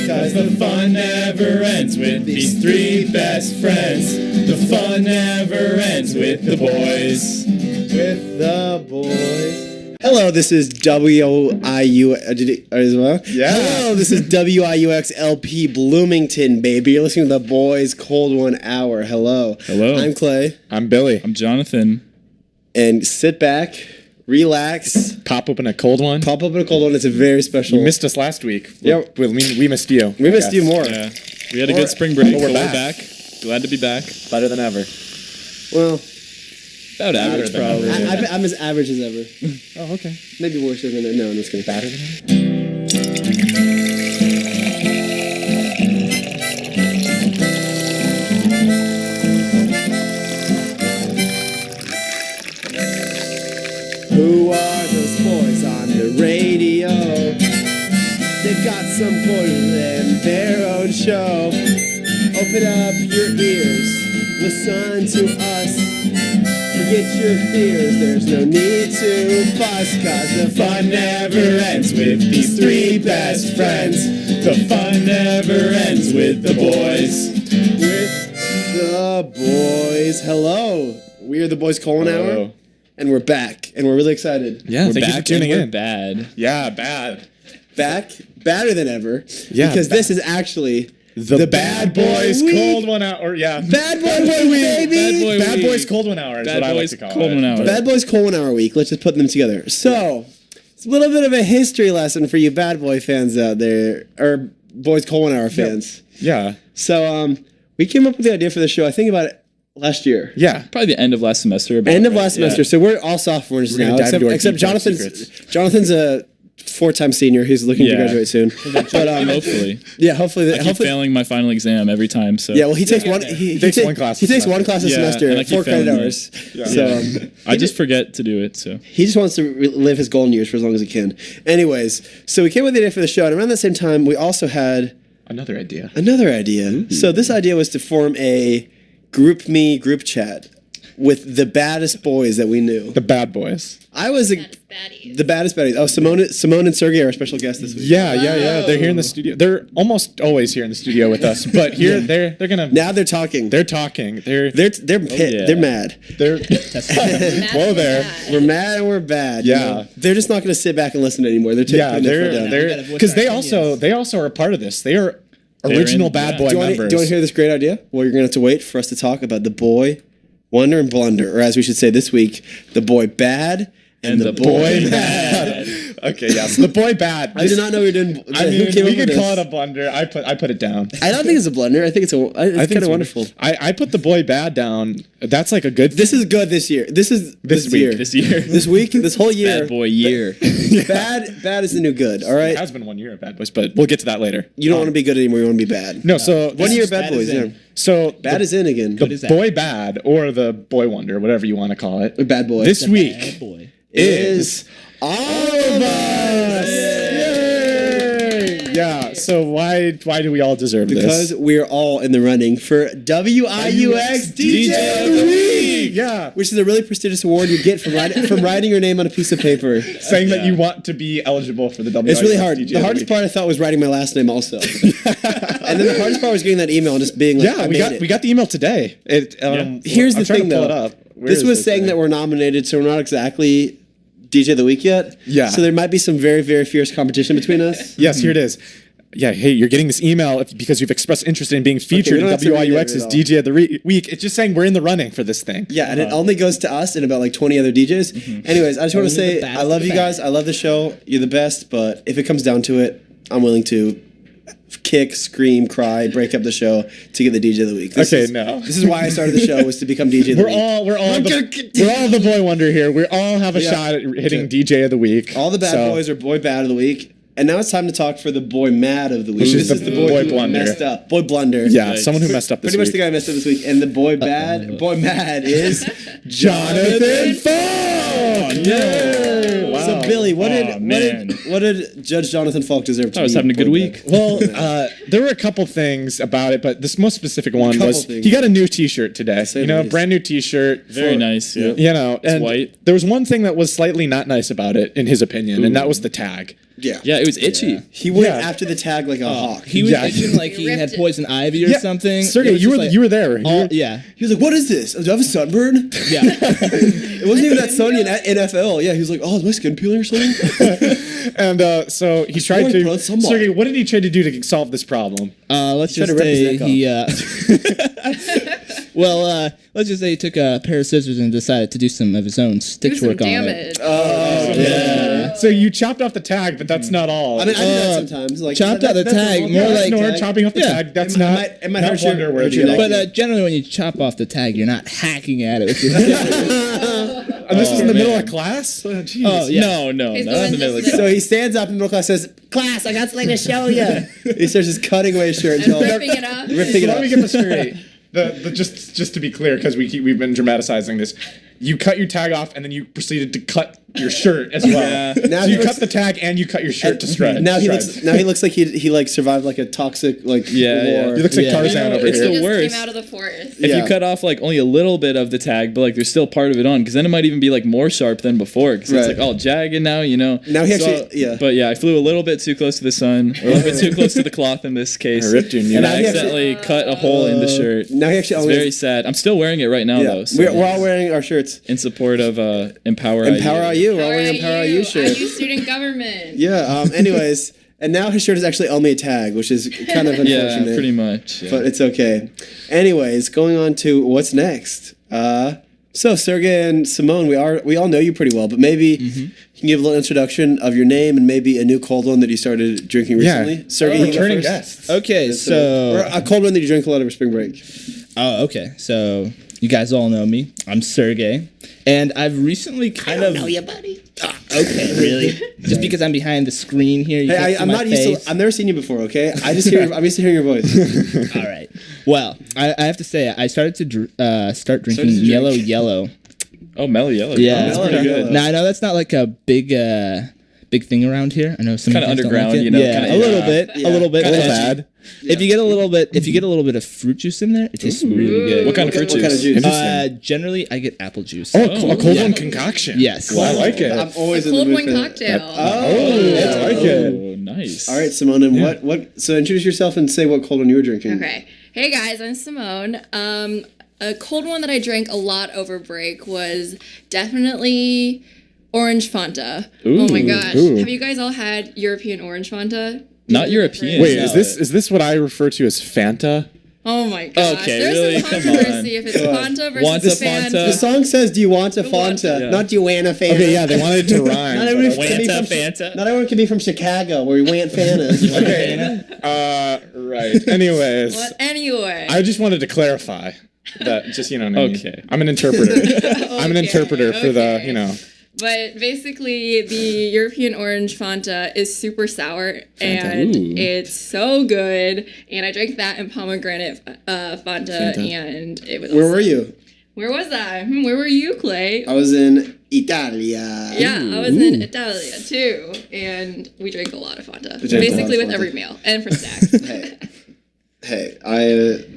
'cause the fun never ends with these three best friends. The fun never ends with the boys. With the boys. Hello, this is WIU as well. Yeah. Hello, this is WIUXLP Bloomington, baby. You're listening to the Boys Cold 1 Hour. Hello. Hello. I'm Clay. I'm Billy. I'm Jonathan. And sit back, relax, Pop open a cold one. pop up in a cold one. It's a very special. You missed us last week. Yeah. We missed you. We missed you more. Yeah. We had a good spring break, but but we're we're back. back. Glad to be back. Better than ever. Well, About average, than probably. average. I'm as average as ever. Oh, okay. Maybe worse than that. No, I'm just kidding. Better than ever. Who are those boys on the radio? They've got some voice and their own show. Open up your ears, listen to us. Forget your fears, there's no need to fuss, 'cause the fun never ends with these three best friends. The fun never ends with the boys. With the boys. Hello, we are the Boys Colon Hour, Hello. and we're back, and we're really excited. Yeah, We're thank you back for tuning and we're in. bad. Yeah, bad. Back, badder than ever. Yeah, because this is actually The Bad Boys Week. Cold 1 Hour. Yeah. Bad Boy Week, baby. Bad Boy Bad Week. Boys Cold 1 Hour is Bad what I like Boys to call Cold it. 1 Hour. Bad Boys Cold 1 Hour Week. Let's just put them together. So, it's a little bit of a history lesson for you Bad Boy fans out there, or Boys Cold 1 Hour fans. Yeah. So, we came up with the idea for the show, I think about it last year. Yeah. Probably the end of last semester. about End of right, last yeah. semester. So we're all sophomores We're gonna now, dive into our except deep dark Jonathan's a 4-time senior. He's looking to Yeah. graduate soon. But Hopefully. yeah, hopefully. I keep failing my final exam every time, so. Yeah, well, he takes one. He takes one class He a takes semester. one class a Yeah, semester, and I keep 4 credit failing it. hours. Yeah. So I just forget to do it, so. he just wants to live his golden years for as long as he can. Anyways, so we came with the idea for the show, and around that same time, we also had Another idea. another idea. So this idea was to form a group chat with the baddest boys that we knew. The Bad Boys. I was Baddies. the baddest baddies. Oh, Simone and Sergey are our special guests this week. Yeah. They're here in the studio. They're almost always here in the studio with us, but here they're gonna. Now they're talking. They're talking. They're They're pit. yeah. They're mad. they're. Mad Whoa and there. bad. We're mad and we're bad. you Yeah. know? They're just not going to sit back and listen anymore. They're taking Yeah, their foot down. they're because they also are a part of this. They are original in- Bad yeah. Boy Do you members. want to hear this great idea? Well, you're going to have to wait for us to talk about the boy wonder and blunder, or as we should say this week, the boy bad and the boy mad. Okay, yeah. So the boy bad. I did not know we were doing. I who mean, came we up with could call it this? a blunder. I put it down. I don't think it's a blunder. I think it's I think kind of wonderful. I put the boy bad down. That's like a good. This is good this year. This is this week, year. This year. This week. This whole year. Bad boy year. Bad is the new good. All right. It has been 1 year of Bad Boys, but we'll get to that later. You don't want to be good anymore. You want to be bad. No, so 1 year bad bad boys. is in. Yeah. So Bad is in again. the is that? boy bad or the boy wonder, whatever you want to call it. Bad boy. This week boy. is all of us. Yay! Yeah. So why do we all deserve Because this? we're all in the running for WIUX DJ of the Week. Yeah. Which is a really prestigious award you get from writing your name on a piece of paper. Saying that you want to be eligible for the WIUX. It's really hard. DJ The of hardest Week. part I thought was writing my last name also. And then the hardest part was getting that email and just being like, Yeah, I we made got it. we got the email today. Here's I'm the trying thing to pull though. it up. Where This is was saying thing? that we're nominated, so we're not exactly DJ of the Week yet. Yeah. So there might be some very, very fierce competition between us. Yes, here it is. Yeah, hey, you're getting this email because you've expressed interest in being featured we don't in have to read it WIUX's at all. DJ of the Week. It's just saying we're in the running for this thing. Yeah, and it only goes to us and about like 20 other DJs. Anyways, I just want to Only say the best I love of you the guys. I love the show. You're the best. But if it comes down to it, I'm willing to kick, scream, cry, break up the show to get the DJ of the week. This is why I started the show, was to become DJ of the week. We're all the boy wonder here. We all have a shot at hitting DJ of the week. All the bad boys are boy bad of the week. And now it's time to talk for the boy mad of the week. Which is This the boy boy who blunder. messed up. Boy blunder. Yeah, Yikes. someone who messed up this Pretty much week. the guy who messed up this week. And the boy mad is Jonathan Falk! Yay! Wow. So Billy, what man. did Judge Jonathan Falk deserve to I was be having a good boy week. bad? Well, there were a couple things about it, but this most specific one Couple was things. he got a new T-shirt today. Say You the know, least. brand new T-shirt. Very nice. Yeah. You know, and white. there was one thing that was slightly not nice about it, in his opinion, and that was the tag. Yeah. Yeah, it was itchy. Yeah. He went Yeah. after the tag like a hawk. He was Yeah. itching like he Ripped had it. poison ivy or Yeah. something. Sergey, It was you just were like you were there. yeah. He was like, "What is this? Do I have a sunburn?" Yeah. It wasn't even that sunny in NFL. Yeah, he was like, "Oh, is my skin peeling or something?" And so he tried Boy, to. bro, it's somebody. Sergey, what did he try to do to solve this problem? Let's He tried just to rip his say neck he. Let's just say he took a pair of scissors and decided to do some of his own stitch Do some work on it. damage. Oh, Yeah. So you chopped off the tag, but that's not all. I mean, I do that sometimes. Like chopped out the that's a tag, little- more that's like- a Nor tag. chopping off the Yeah. tag. That's It not. might- it might not hurt your- wonder-worthy hurt your at all. neck. But generally, when you chop off the tag, you're not hacking at it with your scissors. And this was in the middle man. of class. Oh, jeez. Oh, yeah. No, He's not in the going middle of just So he stands up in middle class, says, "Class, I got something to show you." He starts just cutting away his shirt And until ripping it up. ripping So it let up. me get this straight. Just to be clear, because we've been dramatizing this. You cut your tag off, and then you proceeded to cut your shirt as well. Yeah. Now So he you looks- cut the tag and you cut your shirt to shreds. Now he shreds. looks like he like survived like a toxic like Yeah. war. He looks like Yeah. Tarzan You know, over it's here. He the just worst. came out of the forest. If Yeah. you cut off like only a little bit of the tag, but like there's still part of it on, because then it might even be like more sharp than before, because Right. it's like all jagged now, you know. Now he actually- yeah. But yeah, I flew a little bit too close to the sun, or a little bit too close to the cloth in this case, I ripped your knee. and Now I he actually- accidentally cut a hole in the shirt. Now he actually It's only very sad. I'm still wearing it right now yeah. though. So We're all wearing our shirts. in support of Empower Empower IU. We're all Power wearing Empower IU shirts. IU student government. Yeah. Anyways, and now his shirt is actually only a tag, which is kind of Yeah, unfortunate. pretty much. Yeah. But it's okay. Anyways, going on to what's next. So Sergey and Simone, we all know you pretty well, but maybe you can give a little introduction of your name and maybe a new cold one that you started drinking Yeah. recently. Sergey, you go Returning first. guests. Okay, or so a cold one that you drink a lot over spring break. okay, so you guys all know me. I'm Sergey, and I've recently kind of know you, buddy. Okay, really? Just because I'm behind the screen here. You can't Hey, see I'm my not used face. to. I've never seen you before. Okay, I'm used to hearing your voice. All right. Well, I have to say I started to start drinking drink. yellow. Oh, mellow yellow. Yeah, Oh, that's Mellow pretty yellow. good. Now I know that's not like a big thing around here. I know some Kinda guys don't underground, like it. you know, Yeah, kinda- a little yeah. bit, Yeah. a little bit. Kinda But edgy. if you get a little bit of fruit juice in there, it tastes really good. What kind of fruit What kind of juice? juice? Generally, I get apple juice. Oh, a cold yeah. one concoction. Yes. Well, I like it. I'm always A in the cold mood one for that. cocktail. Oh, I like it. Oh, nice. All right, Simone. And what? So introduce yourself and say what cold one you were drinking. Okay. Hey guys, I'm Simone. A cold one that I drank a lot over break was definitely orange Fanta. Oh my gosh. Ooh. Have you guys all had European orange Fanta? Not European. Wait, No. is this what I refer to as Fanta? Oh my gosh. Okay, There's really? some Come controversy on. if it's Fanta versus Want a Fanta. The Fanta? song says, "Do you want a want Fanta?" Yeah. Not "Do you want a Fanta?" Okay, yeah, they wanted it to rhyme. Not everyone, but can be Fanta, from, Fanta. not everyone can be from Chicago where we want Fantas. Okay. Right. Anyways, Well, anyway. I just wanted to clarify that. Just what I mean. Okay. I'm an interpreter. I'm an interpreter for the okay. But basically, the European orange Fanta is super sour, and Ooh. it's so good. And I drank that and pomegranate Fanta, and it was. Where were awesome. you? Where was I? Where were you, Clay? I was in Italia. Yeah, I was in Italia too, and we drank a lot of Fanta. We drank a lot Basically, of with Fanta. every meal and for snacks. Hey,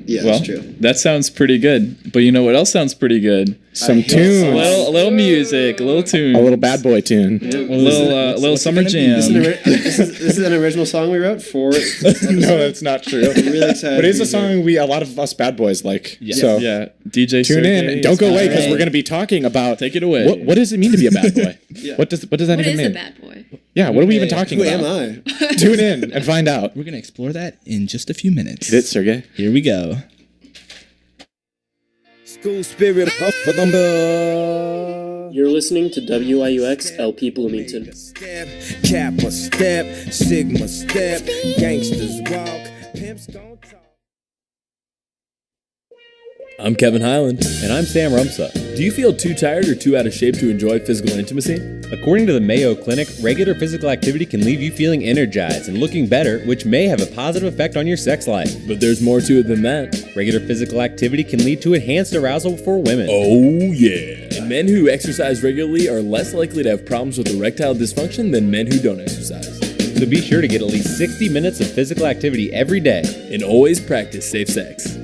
yeah, Well, that's true. that sounds pretty good. But you know what else sounds pretty good? Some hate tunes. A little music, a little tune, A little bad boy tune. a little summer jam. This is an original song we wrote for. No, that's not true. Really excited. But it is to a be here. song a lot of us bad boys like. Yeah. So Yeah, DJ. tune in. Sergey Don't is go away because right. we're going to be talking about. Take it away. What does it mean to be a bad boy? Yeah. What does that What even is mean? a bad boy? Yeah. What are we even Okay. talking Who about? am I? Tune in and find out. We're gonna explore that in just a few minutes. Hit it, Sergey. Here we go. School spirit puff for them. You're listening to WIUX LP Bloomington. Step, Kappa step, Sigma step, gangsters walk, pimps gon' talk. I'm Kevin Highland. And I'm Sam Rumsa. Do you feel too tired or too out of shape to enjoy physical intimacy? According to the Mayo Clinic, regular physical activity can leave you feeling energized and looking better, which may have a positive effect on your sex life. But there's more to it than that. Regular physical activity can lead to enhanced arousal for women. Oh, yeah. And men who exercise regularly are less likely to have problems with erectile dysfunction than men who don't exercise. So be sure to get at least 60 minutes of physical activity every day. And always practice safe sex.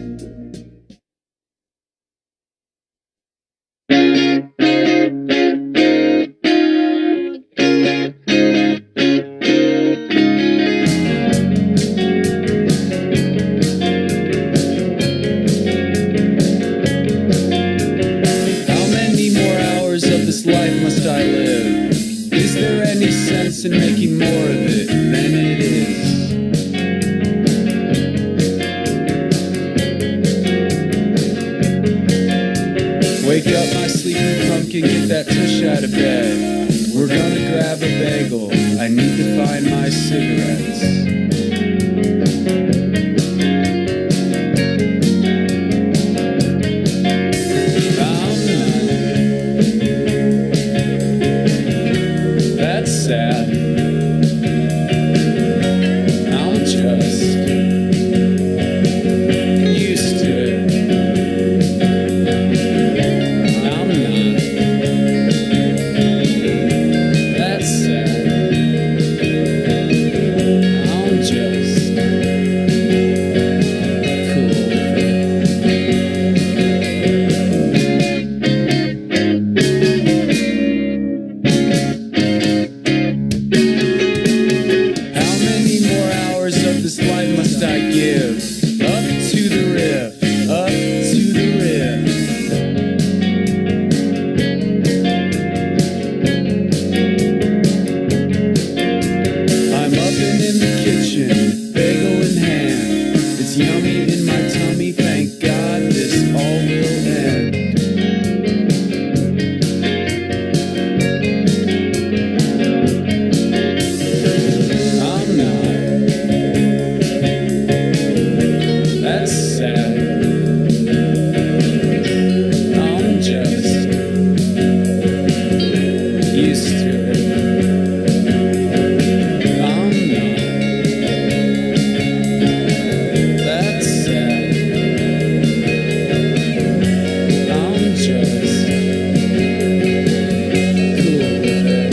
and get that tush out of bed. We're gonna grab a bagel. I need to find my cigarettes. That's sad. I'm just used to it. I'm not. That's sad. I'm just How many more hours of this life must I give? Up to the riff, up to the riff. I'm up and in the kitchen, bagel in hand. It's yummy in my tummy, thank God this all will end. I'm not. That's sad. I'm just used to it. I'm not. That's sad. I'm just cool with it.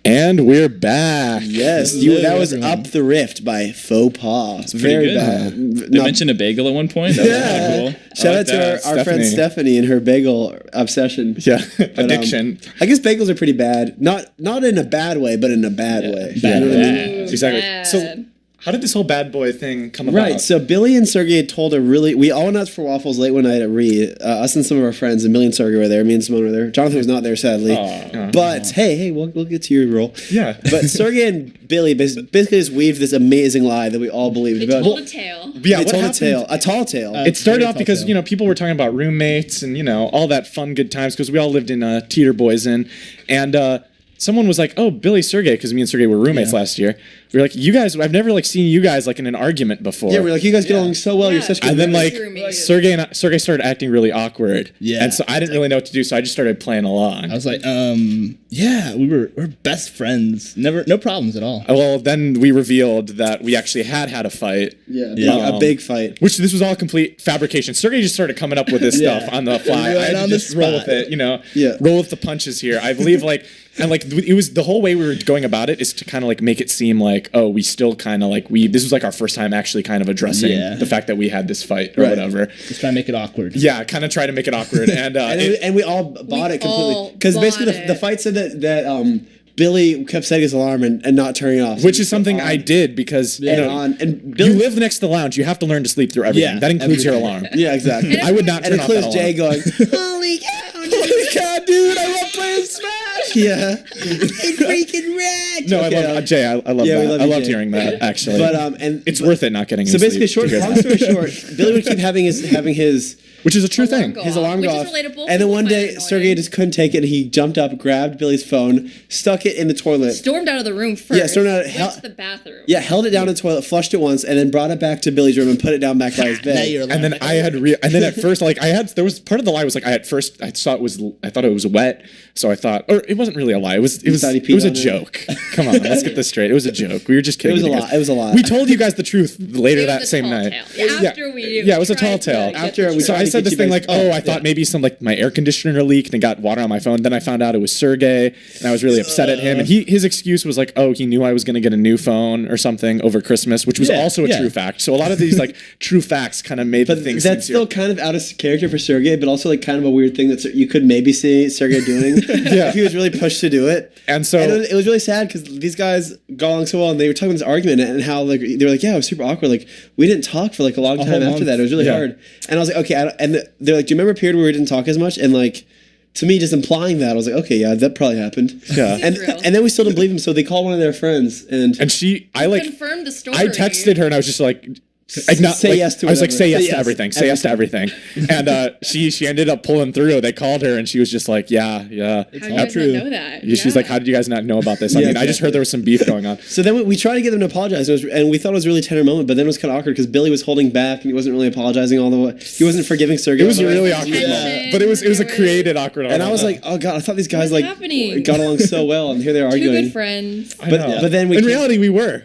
And we're back. Yes, Hello, that was everyone. Up the Rift by Faux Pas. Pretty Very good. bad. They mentioned a bagel at one point. That was kinda cool. Shout I out like to that. our friend Stephanie and her bagel obsession. Yeah, But, addiction. I guess bagels are pretty bad. Not in a bad way, but in a bad way. Bad, You know what I mean? bad. Exactly. Bad. So, how did this whole bad boy thing come about? Right, so Billy and Sergey told we all went out for waffles late one night at Reed. Us and some of our friends, and Billy and Sergey were there. Me and Simone were there. Jonathan was not there, sadly. But hey, we'll get to your role. Yeah. But Sergey and Billy basically just weaved this amazing lie that we all believed They about. told a tale. Yeah, They what told happened? a tall tale. It started Very off because telltale. people were talking about roommates and all that fun good times because we all lived in Teeter Boys Inn, and someone was like, "Oh, Billy, Sergey," because me and Sergey were roommates last year. We were like, "You guys, I've never seen you guys in an argument before." Yeah, we're like, you guys get along so well. You're such good And then roommates." Sergey started acting really awkward. Yeah. And so I didn't really know what to do, so I just started playing along. I was like, yeah, we're best friends. No problems at all. Well, then we revealed that we actually had a fight. A big fight. Which this was all complete fabrication. Sergey just started coming up with this Yeah. stuff on the fly. Right I had on to the just roll with spot. it, Yeah. roll with the punches here. I believe it was the whole way we were going about it is to kind of make it seem like, oh, we still kind of this was our first time actually kind of addressing Yeah. the fact that we had this fight or Right. whatever. Just try to make it awkward. Yeah, kind of try to make it awkward. And, And we all bought it completely. all Because basically bought the it. fight said that Billy kept setting his alarm and not turning it off. which is something I did because And Billy, you live next to the lounge. You have to learn to sleep through everything. Yeah, that includes your everything. alarm. Yeah, exactly. I would not And turn off that includes Jay alarm. going, "Holy cow, Holy cow, dude! I love playing Smash. yeah, it's freaking red." No, Okay, I love Jay. I love Yeah, we that. love I you, loved Jay. hearing that actually. But and it's worth it not getting. so any basically, sleep to hear long that. story short, Billy would keep having his which is a true Alarm thing. go his off, alarm which go is off. relatable. And then one People day, find it Sergey annoying. just couldn't take it. He jumped up, grabbed Billy's phone, stuck it in the toilet. Stormed out of the room first. Yeah, stormed out- Went to the bathroom. Yeah, held it down in the toilet, flushed it once, and then brought it back to Billy's room and put it down back by his Now bed. you're And then and then at first, there was part of the lie was I thought it was wet, so I thought, or it wasn't really a lie. It was thought he it was peed a on it? joke. Come on, let's get this straight. It was a joke. We were just kidding. was a you lie. guys. It was a lie. We told you guys the truth later It was that a same tall night. tale. After we Yeah, it was a tall tried to tale. get After the we So tried I to said get this you thing guys- like, I thought maybe some like my air conditioner leaked and got water on my phone. Then I found out it was Sergey, and I was really upset at him. And his excuse was like, he knew I was going to get a new phone or something over Christmas, which was also a true fact. So a lot of these like true facts kind of made the things. That's still kind of out of character for Sergey, but also like kind of a weird thing that you could maybe see Sergey doing if he was really pushed to do it. And so it was really sad because these guys got along so well, and they were talking about this argument and how like they were like, it was super awkward. Like we didn't talk for like a long time after that. It was really hard. And I was like, okay. And they're like, do you remember a period where we didn't talk as much? And like, to me, just implying that, I was like, okay, yeah, that probably happened. Yeah. And then we still didn't believe him, so they called one of their friends and I like confirmed the story. I texted her and I was just like. Say yes to I was like, whatever. say yes to everything. Say yes to everything. And she ended up pulling through. They called her and she was just like, yeah. How did you guys not know that? She's like, how did you guys not know about this? I mean, I just heard there was some beef going on. So then we tried to get them to apologize, and we thought it was a really tender moment, but then it was kind of awkward because Billy was holding back and he wasn't really apologizing all the way. He wasn't forgiving Sergey. It was a really awkward moment, but it was a created awkward. And I was like, oh god, I thought these guys What's like happening? got along so well, and here they're Two arguing. good friends. But then in reality we were.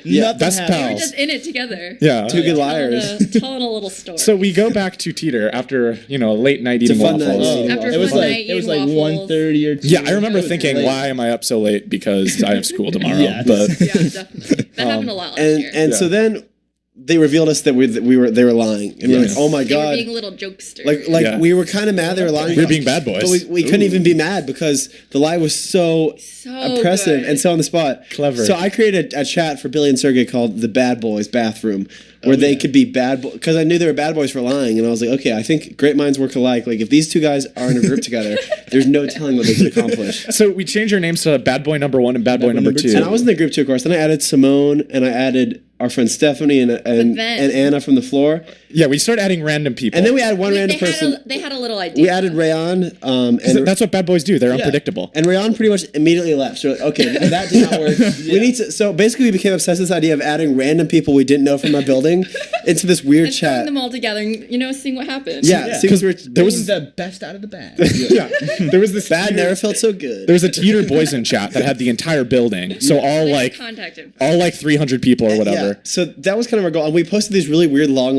Yeah, best We were pals. just in it together. Yeah, two good liars. Telling a little story. So we go back to Teeter after a late night eating fun waffles. night. After It was fun like night, it was eating like waffles. 1:30 or 2. Yeah, I remember It was thinking, late. why am I up so late? Because I have school tomorrow. Yeah. But Yeah, definitely. That happened a lot last year. And so then they revealed us that they were lying, and we were like, oh my They were god. being little jokesters. Like we were kind of mad they were lying. we were being bad boys. But we couldn't even be mad because the lie was so oppressive good. and so on the spot. Clever. So I created a chat for Billy and Sergey called the Bad Boys Bathroom, where they could be bad boys, because I knew they were bad boys for lying, and I was like, okay, I think great minds work alike. Like if these two guys are in a group together, there's no telling what they could accomplish. So we changed our names to Bad Boy Number 1 and Bad Boy Number 2. And I was in the group too, of course. Then I added Simone, and I added our friend Stephanie and Anna from the floor. Yeah, we started adding random people. And then we added one random person. They had a little idea. We added Rayon. And that's what bad boys do. They're unpredictable. And Rayon pretty much immediately left. So okay, that did not work. We need to. So basically, we became obsessed with this idea of adding random people we didn't know from our building into this weird and chat. throwing them all together and seeing what happens. Yeah, because there was the best out of the bag. Yeah, there was this bad never felt so good. There was a Teeter Boys in chat that had the entire building. So all like 300 people or whatever. Yeah. So that was kind of our goal, and we posted these really weird long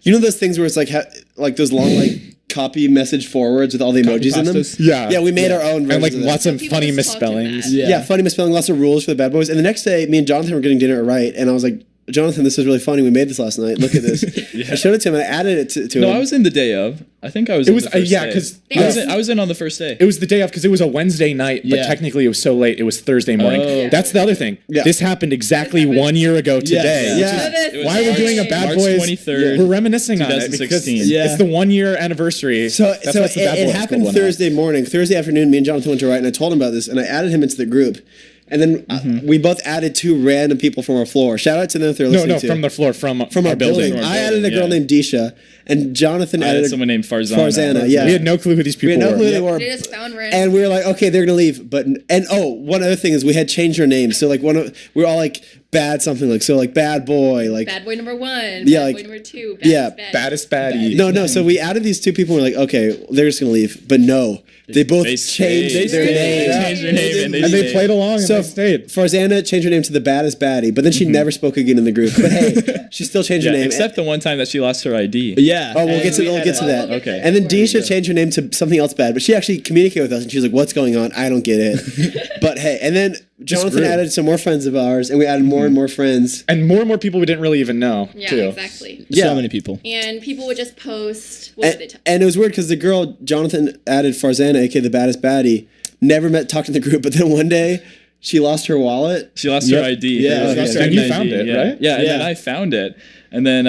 those things where it's like those long copy message forwards with all the emojis in them. Yeah, we made our own and versions lots of funny misspellings. Yeah, funny misspelling, lots of rules for the bad boys. And the next day, me and Jonathan were getting dinner at Wright, and I was like, Jonathan, this is really funny. We made this last night. Look at this. I showed it to him and I added it to him. No, I was in the day of. I think I was. It in was the first day. because I was in on the first day. It was the day of because it was a Wednesday night, but technically it was so late. It was Thursday morning. Oh. That's the other thing. Yeah. This happened exactly 1 year ago today. Yeah. Why are we doing a Bad March Boys? 23rd, We're reminiscing on it because 2016. it's the 1 year anniversary. So That's why it's the Bad it Boys happened going on. Thursday morning. Thursday afternoon, me and Jonathan went to Wright, and I told him about this, and I added him into the group. And then we both added two random people from our floor. Shout out to them if they're listening. from the floor, from our building. I added a girl named Disha, and Jonathan added someone named Farzana. Farzana, yeah. We had no clue who these people We had no clue who they were. were. They just found random. And we were like, okay, they're gonna leave. One other thing is we had changed our names. So like we were all like bad something like bad boy, like Bad boy number 1. Yeah, bad like- boy number 2. Baddest baddie. No. So we added these two people. And we're like, okay, they're just gonna leave. But no, they both changed their name. They changed their name And they played along and So they stayed. Farzana changed her name to the baddest baddie, but then she never spoke again in the group. But hey, she still changed her name. Except the one time that she lost her ID. Yeah. Oh, we'll get to that. Okay. And then Disha changed her name to something else bad, but she actually communicated with us, and she was like, "What's going on? I don't get it." But hey, and then Jonathan grew. added some more friends of ours, and we added more and more friends. And more people we didn't really even know, Yeah, too. exactly. So many people. And people would just post. What would they tell? And it was weird because the girl Jonathan added, Farzana, aka the baddest baddie, never talked in the group, but then one day she lost her wallet. She lost her ID. Yeah, She okay. lost her And you ID, found it, yeah. right? Yeah, and then I found it. And then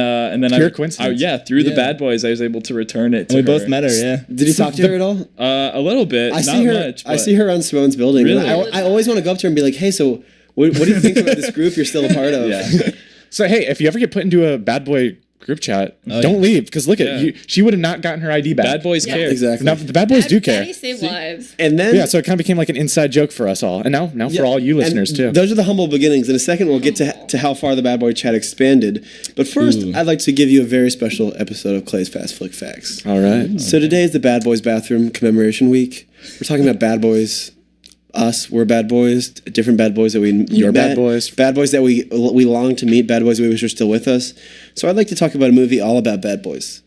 Pure coincidence. through the Bad Boys, I was able to return it to And we both her. met her, yeah. Did you talk to her at all? A little bit, I not see her. much. I but- see her on Simone's building. Really? I always want to go up to her and be like, "Hey, so what do you think about this group you're still a part of?" Yeah. So hey, if you ever get put into a bad boy group chat, don't leave because look at you. She would have not gotten her ID back. Bad Boys care. Exactly. Now the bad boys do care. Daddy saved lives. And then Yeah, so it kind of became like an inside joke for us all, and now for all you listeners and too. Those are the humble beginnings. In a second, we'll get to how far the Bad Boy chat expanded. But first, I'd like to give you a very special episode of Clay's Fast Flick Facts. All right. So today is the Bad Boys Bathroom Commemoration Week. We're talking about bad boys. We're bad boys. Different bad boys that we You're met, bad boys. Bad boys that we long to meet. Bad boys we wish were still with us. So I'd like to talk about a movie all about bad boys.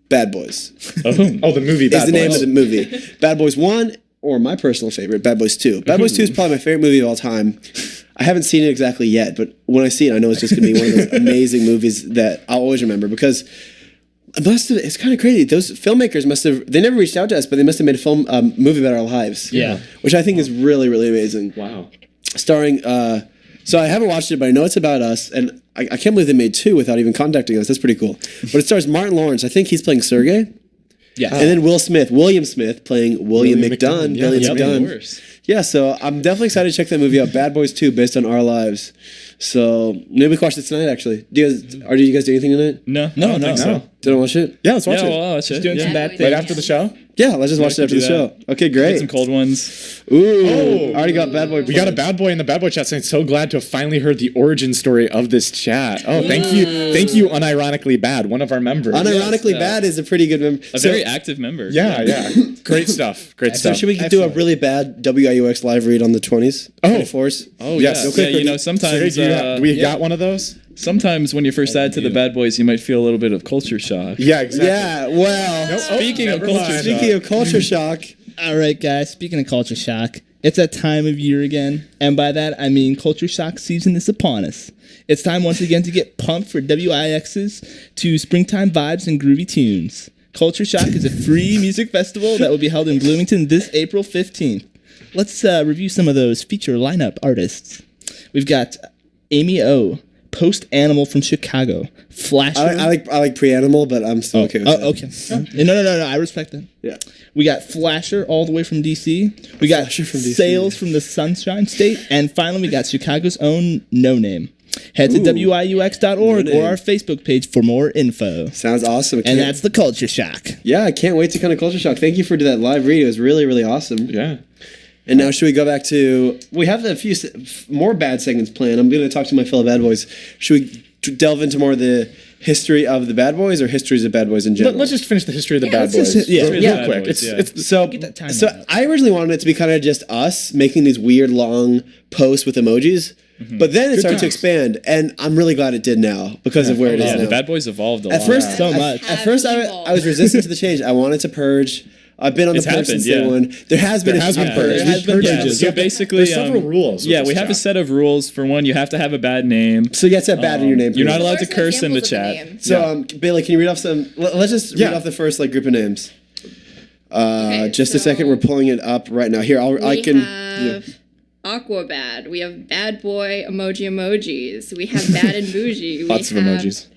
Bad Boys. Oh, the movie Is Bad the name Boys. of the movie. Bad Boys 1, or my personal favorite, Bad Boys 2. Bad Boys 2 is probably my favorite movie of all time. I haven't seen it exactly yet, but when I see it, I know it's just going to be one of those amazing movies that I'll always remember because it's kind of crazy. Those filmmakers they never reached out to us, but they must have made a movie about our lives. Yeah. Which I think is really, really amazing. Wow. Starring, so I haven't watched it, but I know it's about us, and I can't believe they made 2 without even contacting us. That's pretty cool. But it stars Martin Lawrence. I think he's playing Sergey. Yeah. And then William Smith playing William McDunn. Yeah, Billy yep. McDunn. Yeah, so I'm definitely excited to check that movie out. Bad Boys 2, based on our lives. So maybe we can watch it tonight. Actually, do you guys do anything tonight? No, I No, don't think no. so. Don't watch it? Yeah, let's watch Yeah, it. well, watch it. doing Yeah. some bad Right things. Right after the show? Yeah, let's just watch it after the do show. that. Okay, Get great. some cold ones. Ooh, already got Bad Boy. We got a bad boy in the bad boy chat saying, so glad to have finally heard the origin story of this chat. Oh, thank you, unironically bad, one of our members. Unironically Bad is a pretty good member. A very active member. Yeah. Great stuff. Great So stuff. should we do a really bad WIUX live read on the 20s? Oh. 24s? Oh, Yes. yeah. Okay, Yeah, you know, sometimes we got one of those? sometimes when you first add to the Bad Boys, you might feel a little bit of culture shock. Yeah, exactly. Yeah, well, Speaking of culture shock. speaking of culture shock, All right, guys. Speaking of culture shock, it's that time of year again, and by that I mean culture shock season is upon us. It's time once again to get pumped for WIX's to springtime vibes and groovy tunes. Culture Shock is a free music festival that will be held in Bloomington this April 15th. Let's review some of those feature lineup artists. We've got Amy O, Post Animal from Chicago, Flasher. I like Pre-Animal, but I'm still okay with that. Okay. No. I respect that. Yeah. We got Flasher all the way from DC. We got Flasher from DC. Sales from the Sunshine State. And finally, we got Chicago's own No Name. Head to WIUX.org No or Name. our Facebook page for more info. Sounds awesome. And that's the Culture Shock. Yeah, I can't wait to kind of culture shock. Thank you for that live read. It was really, really awesome. Yeah. And now should we go back to... We have a few more bad segments planned. I'm going to talk to my fellow bad boys. Should we delve into more of the history of the bad boys or histories of bad boys in general? Let's just finish the history of the Yeah, bad let's boys. just- yeah. real Yeah. quick. Boys, yeah. It's So, Get that time so out. I originally wanted it to be kind of just us making these weird long posts with emojis, but then it started to times. expand, and I'm really glad it did now because of where it is Yeah, now. the Bad Boys evolved a lot. At first, So much. At first, I was resistant to the change. I wanted to purge. I've been on It's the purge since happened, day yeah. one. There has been a few been purges. There has been purges. So basically, There's several rules with Yeah, this we have a chat. set of rules. For one, you have to have a bad name. So you have to have bad in your name. You're not please. allowed to Or some curse in the examples of the chat. name. So, Bailey, can you read off some? Let's just read Yeah. off the first group of names. Okay, Just a so second. We're pulling it up right now. Here, I We can. have Aquabad. We have Bad Boy emojis. We have Bad and Bougie. Lots of we have, emojis.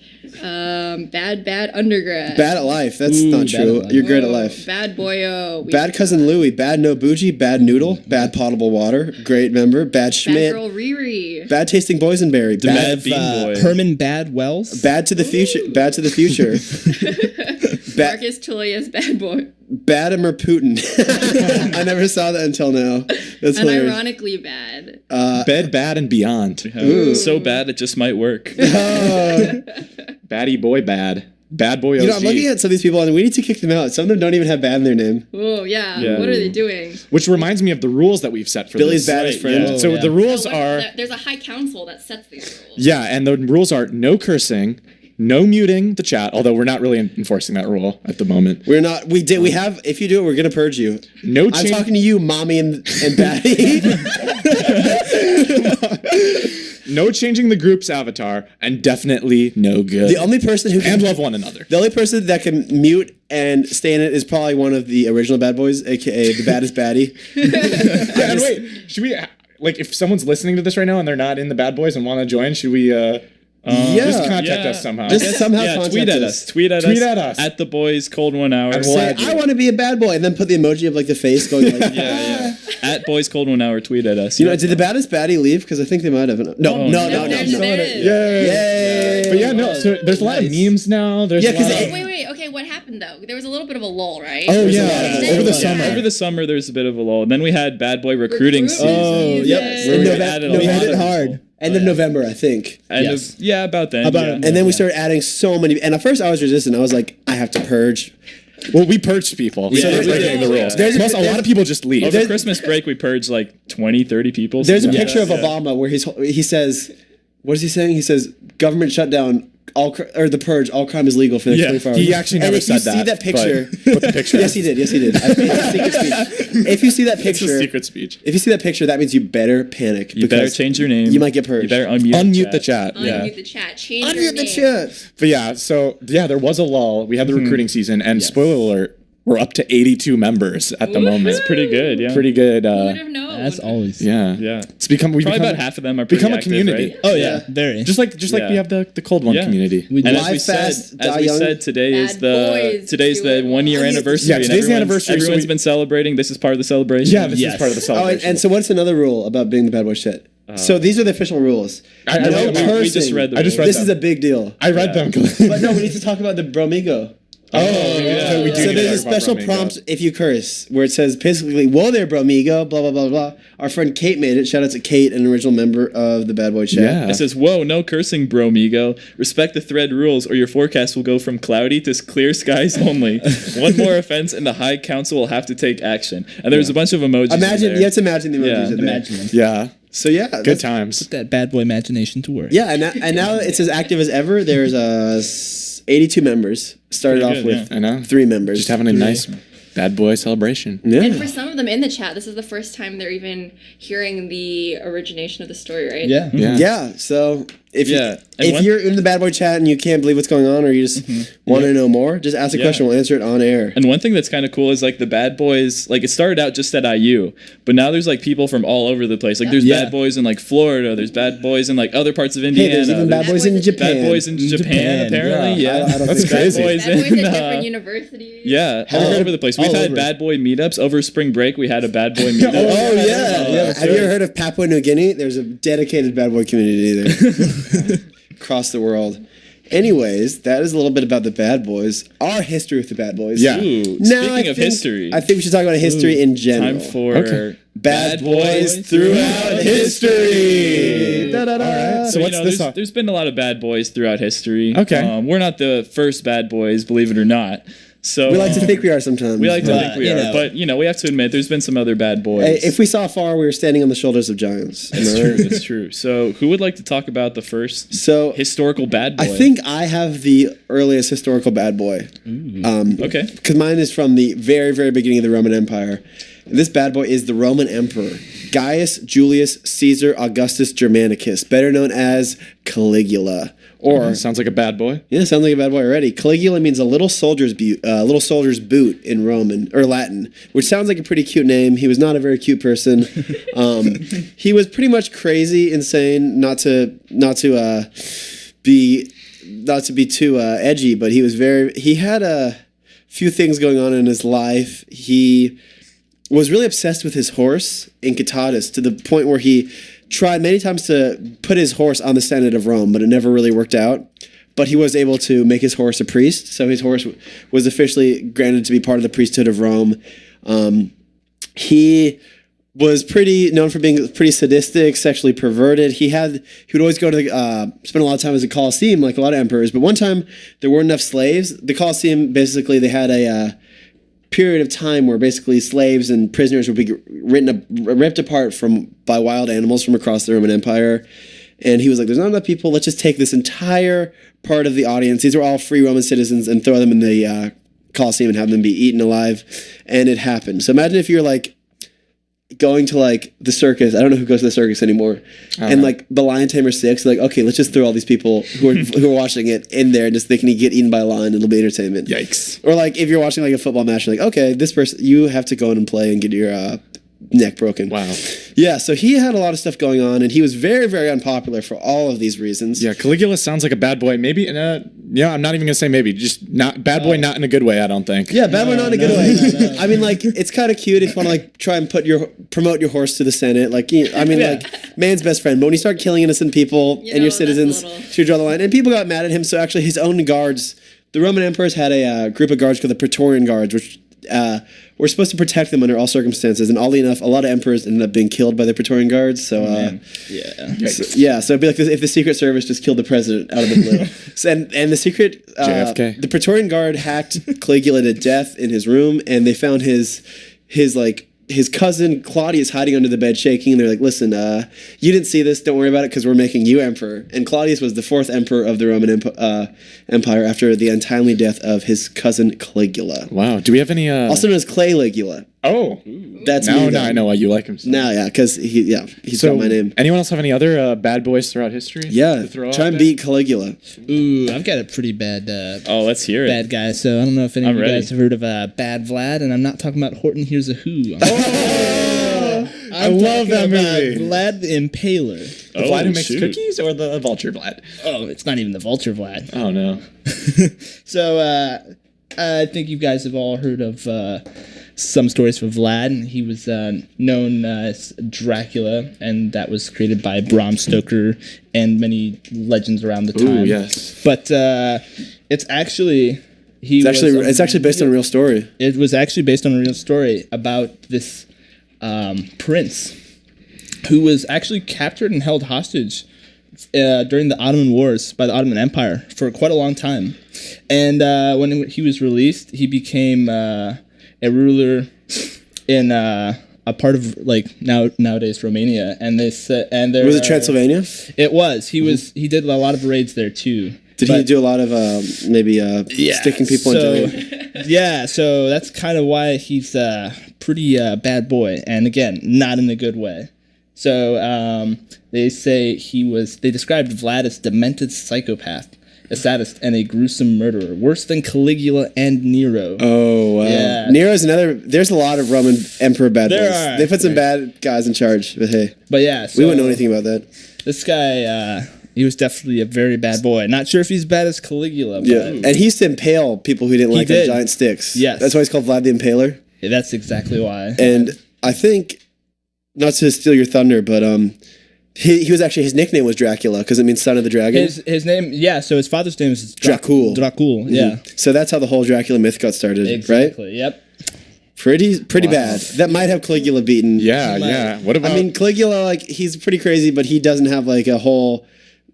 Bad undergrad. Bad at life. That's Ooh, not bad true. at life. You're great at Oh, life. Bad Boyo. We Bad cousin Louie. Bad no bougie. Bad noodle. Bad potable water. Great member. Bad Bad Schmidt. Girl Riri. Bad tasting boysenberry. Bad. Bean Boy. Herman Bad Wells. Bad to the future. Bad to the future. Bad. Marcus Tullius Bad Boy. Badimer Putin. I never saw that until now. That's hilarious. Unironically bad. Bed, Bad, and Beyond. So bad it just might work. Baddie Boy Bad. Bad Boy OG. You know, I'm looking at some of these people and we need to kick them out. Some of them don't even have bad in their name. Oh yeah. Yeah. What are they doing? Which reminds me of the rules that we've set for Billy's this. baddest friend. yeah. So yeah. the rules So what- are... There's a high council that sets these rules. Yeah, and the rules are no cursing, no muting the chat, although we're not really enforcing that rule at the moment. We're not. We did. We have. If you do it, we're gonna purge you. No I'm change. talking to you, mommy and Batty. No changing the group's avatar, and definitely no good. The only person who can and love one another. The only person that can mute and stay in it is probably one of the original Bad Boys, aka the baddest baddie. Yeah, and wait, should we like if someone's listening to this right now and they're not in the Bad Boys and want to join, should we just contact us somehow? Just somehow contact tweet at us. Tweet at us. At the boys, cold 1 hour. And we'll Say, add you. I want to be a bad boy, and then put the emoji of like the face going like. yeah. At boys, cold 1 hour. Tweet at us. You know, did the baddest baddie leave? Because I think they might have. No. Yay! But yeah, no. So there's a lot of memes now. There's Yeah, a 'cause lot of- Wait. Okay, what happened though? There was a little bit of a lull, right? Oh There's a yeah, lot of over the Yeah. summer. Over the summer, there's a bit of a lull. Then we had Bad Boy recruiting season. Oh, yep. Where we November- added a November lot hit of hard. people. End of November, I think. End Yes. of, yeah, about then. About yeah. it. And then we started adding so many. And at first, I was resistant. I was like, I have to purge. Well, we purged people. Yeah, so they're we breaking did. the rules. Yeah. Plus, a lot of people just leave. Over Christmas break, we purged like 20, 30 people. There's a something like picture of that. Obama where he says, what is he saying? He says, government shutdown, the Purge, all crime is legal for the next 24 hours. He actually never said And if you see that picture, but the picture. yes, he did. Yes, he did. I made a secret speech. If you see that It's a picture, secret speech. if you see that picture, that means you better panic. You better because change your name. You might get purged. You better unmute The chat. Unmute the chat. Change your Unmute the name. chat. But yeah, so yeah, there was a lull. We had the recruiting season, and spoiler alert, we're up to 82 members at the moment. It's pretty good, yeah. Pretty good. Who would have known? As always. Yeah. Yeah. It's become Probably about half of them are pretty become a active, community. right? Oh yeah, very. Just like Yeah. we have the cold one Yeah. community. We And do. as we Live fast, said, die young. today is Bad boys, today's do the it 1 year all. anniversary. Yeah, and today's the everyone's- anniversary, so Everyone's we- been celebrating. This is part of the celebration. Yeah, this Yes. is part of the Oh, celebration. and so what's another rule about being the bad boy shit? So these are the official rules. I No read them. cursing. We just read the I just rules. read This is a big deal. I read them. But no, we need to talk about the bromigo. So we do So need to there's a talk about special Bromigo. prompt if you curse, where it says basically, "Whoa there, bromigo," blah blah blah blah. Our friend Kate made it. Shout out to Kate, an original member of the Bad Boy Chat. Yeah. It says, "Whoa, no cursing, bromigo. Respect the thread rules, or your forecast will go from cloudy to clear skies only. One more offense, and the High Council will have to take action." And there's a bunch of emojis. Imagine, in you there. have to imagine the emojis Yeah. in there. Imagine them. Yeah. So yeah, Good that's- times. That bad boy imagination to work. Yeah, and now it's as active as ever. There's 82 members. Started Pretty off good, with I know. 3 members. Just having a nice bad boy celebration. And Yeah. for some of them in the chat, this is the first time they're even hearing the origination of the story, right? Yeah. Yeah. Yeah. So if Yeah, and if one- you're in the Bad Boy Chat and you can't believe what's going on, or you just want to know more, just ask a Yeah. question. We'll answer it on air. And one thing that's kind of cool is like the Bad Boys, like it started out just at IU, but now there's like people from all over the place. Like there's Yeah. Bad Boys in like Florida, there's Bad Boys in like other parts of Hey, Indiana. there's even Bad Boys in Japan. Bad Boys in Japan, Japan, apparently. yeah. Yeah, I don't That's think Bad crazy. Boys Bad boys in, at different universities. yeah, all over the place. We've all had over. Bad Boy meetups over spring break. We had a Bad Boy meetup. Oh yeah. that's Have you ever right. heard of Papua New Guinea? There's a dedicated Bad Boy community there across the world. Anyways, that is a little bit about the Bad Boys. Our history with the Bad Boys. Yeah. Ooh, Now, speaking of history, I think we should talk about history in general. time for Okay. Bad Boys Boys throughout history. Da-da-da. So what's this? There's been a lot of bad boys throughout history. Okay. We're not the first bad boys, believe it or not. So We like to think we are sometimes. we like to think we you are, know. but we have to admit there's been some other bad boys. Hey, if we saw far, we were standing on the shoulders of giants. Am I It's right? true. It's true. So who would like to talk about the first So historical bad boy? I think I have the earliest historical bad boy. Okay. Because mine is from the very, very beginning of the Roman Empire. And this bad boy is the Roman Emperor, Gaius Julius Caesar Augustus Germanicus, better known as Caligula. Or Sounds like a bad boy. yeah, sounds like a bad boy already. Caligula means a little soldier's boot in Roman or Latin, which sounds like a pretty cute name. He was not a very cute person. He was pretty much crazy, insane. Not to be too edgy, but he had a few things going on in his life. He was really obsessed with his horse Incitatus to the point where he tried many times to put his horse on the Senate of Rome, but it never really worked out. But he was able to make his horse a priest, so his horse was officially granted to be part of the priesthood of Rome. He was known for being pretty sadistic, sexually perverted. He would always go to spend a lot of time as a Colosseum, like a lot of emperors. But one time there weren't enough slaves. The Colosseum, basically, they had a period of time where basically slaves and prisoners would be ripped apart by wild animals from across the Roman Empire. And he was like, there's not enough people. Let's just take this entire part of the audience. These were all free Roman citizens and throw them in the Colosseum and have them be eaten alive. And it happened. So imagine if you're like going to like the circus. I don't know who goes to the circus anymore. And like the Lion Tamer 6, like, okay, let's just throw all these people who are watching it in there and just they can get eaten by a lion. It'll be entertainment. Yikes. Or like if you're watching like a football match, you're like, okay, this person, you have to go in and play and get your neck broken. Wow. Yeah, so he had a lot of stuff going on, and he was very, very unpopular for all of these reasons. Yeah, Caligula sounds like a bad boy. Maybe, I'm not even gonna say maybe. Just not bad boy, not in a good way. I don't think. Yeah, bad boy, not in a good way. I mean, like, it's kind of cute if you want to like try and promote your horse to the Senate. Like, like, man's best friend. But when you start killing innocent people and your that's citizens, a little- should draw the line. And people got mad at him, so actually his own guards, the Roman emperors had a group of guards called the Praetorian Guards, which were supposed to protect them under all circumstances. And oddly enough, a lot of emperors ended up being killed by the Praetorian Guards. So, so it'd be like if the Secret Service just killed the president out of the blue. And the secret, JFK. the Praetorian Guard hacked Caligula to death in his room, and they found his like his cousin Claudius hiding under the bed shaking, and they're like, listen, you didn't see this, don't worry about it because we're making you emperor. And Claudius was the 4th emperor of the Roman Empire after the untimely death of his cousin Caligula. Wow. Do we have any Also known as Clayligula. Oh. That's now, me, now I know why you like him. Now, yeah, because he's got my name. Anyone else have any other bad boys throughout history? Yeah, try and beat Caligula. Ooh, I've got a pretty bad let's hear it. bad guy. So I don't know if any of you guys have heard of Bad Vlad, and I'm not talking about Horton Hears a Who. I love that movie. Vlad the Impaler. The Vlad who makes cookies or the vulture Vlad? Oh, it's not even the vulture Vlad. Oh, no. So I think you guys have all heard of some stories from Vlad, and he was known as Dracula, and that was created by Bram Stoker and many legends around the time. Ooh, yes. But it's actually... It's actually based on a real story. It was actually based on a real story about this prince who was actually captured and held hostage during the Ottoman Wars by the Ottoman Empire for quite a long time. And when he was released, he became a ruler in a part of nowadays Romania. And they said, was it Transylvania? It was. He did a lot of raids there too. Did he do a lot of sticking people in jail? Yeah, so that's kind of why he's a pretty bad boy, and again, not in a good way. So they say they described Vlad as demented psychopath, a sadist, and a gruesome murderer, worse than Caligula and Nero. Oh, wow. Yeah. Nero's another. There's a lot of Roman emperor bad boys. They put some bad guys in charge, but hey. But yeah, we wouldn't know anything about that. This guy. He was definitely a very bad boy. Not sure if he's bad as Caligula. But and he used to impale people who didn't like him with giant sticks. Yes. That's why he's called Vlad the Impaler. Yeah, that's exactly why. And I think, not to steal your thunder, but he was actually, his nickname was Dracula because it means son of the dragon. His name, so his father's name is Dracul. Dracul, yeah. So that's how the whole Dracula myth got started, exactly, right? Yep. Pretty bad. That might have Caligula beaten. Yeah. What about? I mean, Caligula, he's pretty crazy, but he doesn't have a whole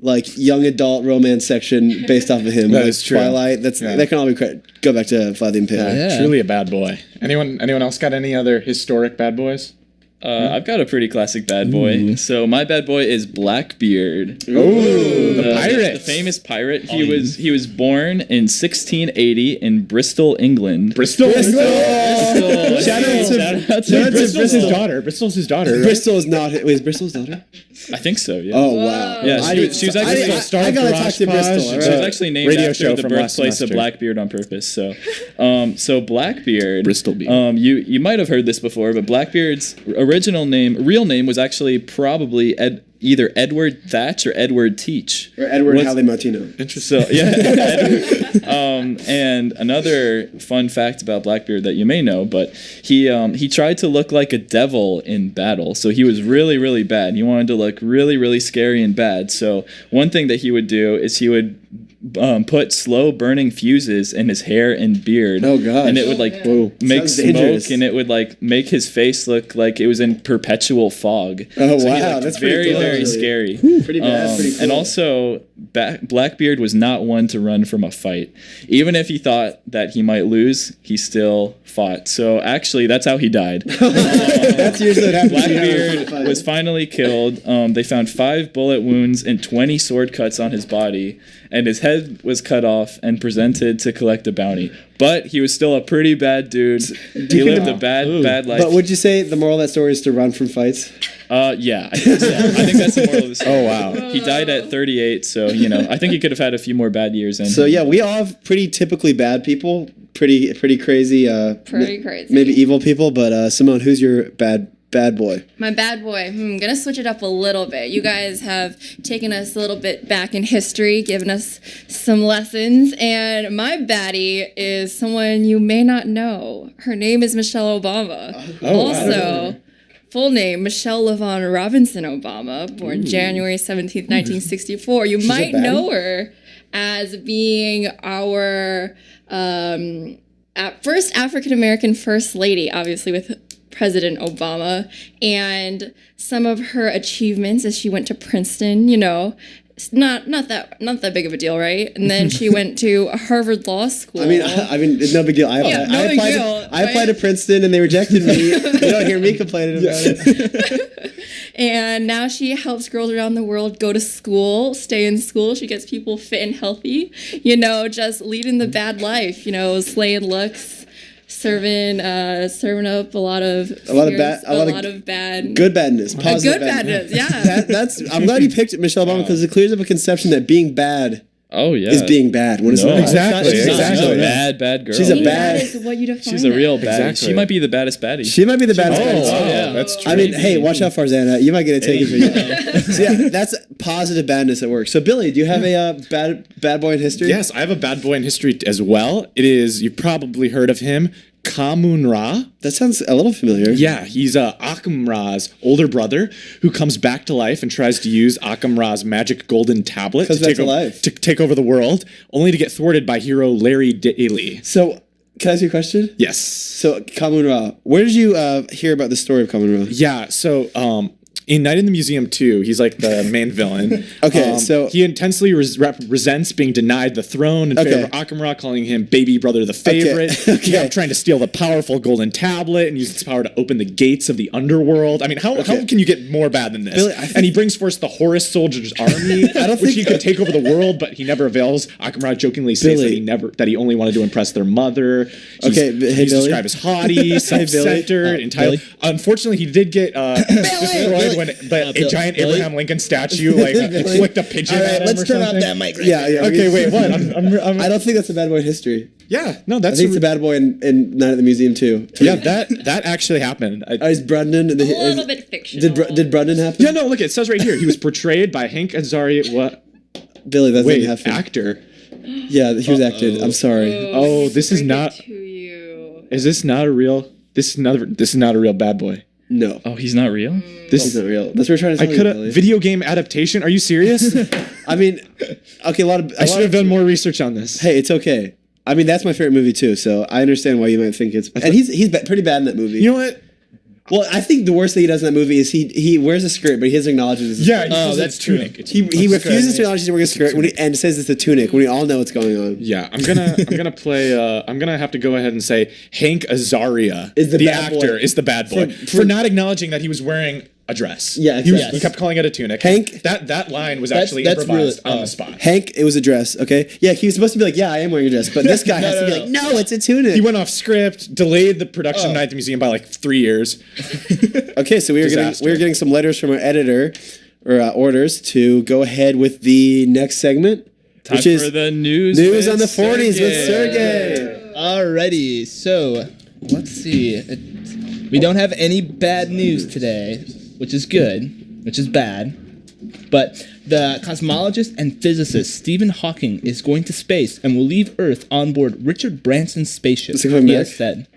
young adult romance section based off of him. That is true. Twilight. That can all go back to Vlad the Impaler. Yeah, truly a bad boy. Anyone else got any other historic bad boys? I've got a pretty classic bad boy. Ooh. So my bad boy is Blackbeard. Ooh, the pirate, the famous pirate. He was born in 1680 in Bristol, England. Bristol. Shout out to Bristol's his daughter. Bristol's his daughter. Right? Bristol is not. Wait, is Bristol's daughter? I think so. Yeah. Oh wow. Yeah, she was actually. I gotta talk to Bristol. She was actually named after the birthplace of Blackbeard on purpose. So, so Blackbeard. Bristol Beard. You might have heard this before, but Blackbeard's real name was actually probably either Edward Thatch or Edward Teach. Or Edward Halley Martino. Interesting. So, yeah. And another fun fact about Blackbeard that you may know, but he tried to look like a devil in battle. So he was really, really bad. He wanted to look really, really scary and bad. So one thing that he would do is he would put slow burning fuses in his hair and beard. Oh gosh. And it would make Sounds smoke dangerous. And it would make his face look like it was in perpetual fog. Oh so wow, that's very, pretty very scary. Pretty bad, pretty cool. And also Blackbeard was not one to run from a fight. Even if he thought that he might lose, he still fought. So actually that's how he died. That's usually what happens. Blackbeard was finally killed. They found 5 bullet wounds and 20 sword cuts on his body, and his head was cut off and presented to collect a bounty. But he was still a pretty bad dude. He lived a bad life. But would you say the moral of that story is to run from fights? Yeah, I think that's the moral of the story. Oh wow. He died at 38, so I think he could have had a few more bad years in So him. yeah, we all have pretty typically bad people, pretty crazy, Pretty crazy. maybe evil people. But Simone, who's your bad boy? My bad boy. I'm gonna switch it up a little bit. You guys have taken us a little bit back in history, given us some lessons, and my baddie is someone you may not know. Her name is Michelle Obama. Also, full name, Michelle LaVaughn Robinson Obama, born January 17th, 1964. You might know her as being our first African-American First Lady, obviously with President Obama, and some of her achievements as she went to Princeton, not that big of a deal, right? And then she went to Harvard Law School. I mean, it's no big deal. I applied to Princeton and they rejected me. You don't hear me complaining about it. And now she helps girls around the world go to school, stay in school. She gets people fit and healthy, just leading the bad life, slaying looks, serving up a lot of bad, good badness, positive badness. Yeah. I'm glad you picked it, Michelle Obama, because it clears up a conception that being bad is being bad. When it's not. Exactly. She's a bad girl. She's a bad. Is what you define. She's a real bad. Exactly. She might be the baddest baddie. She might be the baddest. Yeah, that's true. I mean, hey, watch out, Farzana. You might get it taken for you. So yeah, that's positive badness at work. So Billy, do you have a bad boy in history? Yes, I have a bad boy in history as well. It is, you've probably heard of him, Kamun-Ra. That sounds a little familiar. Yeah, he's Akum-Ra's older brother who comes back to life and tries to use Akum-Ra's magic golden tablet to take over the world, only to get thwarted by hero Larry Daly. So, can I ask you a question? Yes. So, Kamun-Ra, where did you hear about the story of Kamun-Ra? Yeah, so in Night in the Museum 2, he's like the main villain. Okay, so he intensely resents being denied the throne in favor of Akum-Ra, calling him baby brother the favorite. Okay. Trying to steal the powerful golden tablet and use its power to open the gates of the underworld. I mean, how can you get more bad than this? Billy, and he brings forth the Horus Soldiers army, which he could take over the world, but he never avails. Akum-Ra jokingly says that he only wanted to impress their mother. He's described as haughty, self-centered, entitled. Unfortunately, he did get destroyed when a giant Abraham Lincoln statue flicked a pigeon at him. Let's turn off that mic. Yeah. Okay, wait, what? I don't think that's a bad boy in history. Yeah, no, that's. I think it's a bad boy in Night at the Museum too. Yeah, that actually happened. Is Brundon a little bit fictional? Did Brundon happen? Yeah, no. Look, it says right here he was portrayed by Hank Azaria. What? Billy, that didn't happen. Actor. Yeah, he was acted. I'm sorry. Oh, this is not. Is this not a real? This is not a real bad boy. No. Oh, he's not real? This is not real. That's what we're trying to tell you. Video game adaptation? Are you serious? I mean, okay, I should have done more research on this. Hey, it's okay. I mean, that's my favorite movie too, so I understand why you might think it's. And he's pretty bad in that movie. You know what? Well, I think the worst thing he does in that movie is he wears a skirt, but he doesn't acknowledge it as a skirt. Yeah, that's tunic. He refuses to acknowledge he's wearing a skirt and says it's a tunic when we all know what's going on. Yeah, I'm gonna have to go ahead and say Hank Azaria is the actor is the bad boy for not acknowledging that he was wearing a dress. Yeah, he kept calling it a tunic. Hank, that line was actually improvised on the spot. Hank, it was a dress. Okay, yeah, he was supposed to be like, yeah, I am wearing a dress, but this guy has to be like, no, it's a tunic. He went off script, delayed the production of Night at the Museum by like 3 years. Okay, so we were getting some letters from our editor or orders to go ahead with the next segment, which is for the news on the 40s with Sergey. Alrighty, so let's see. We don't have any bad news today, which is good, which is bad. But the cosmologist and physicist Stephen Hawking is going to space and will leave Earth on board Richard Branson's spaceship. Is he coming back? Said.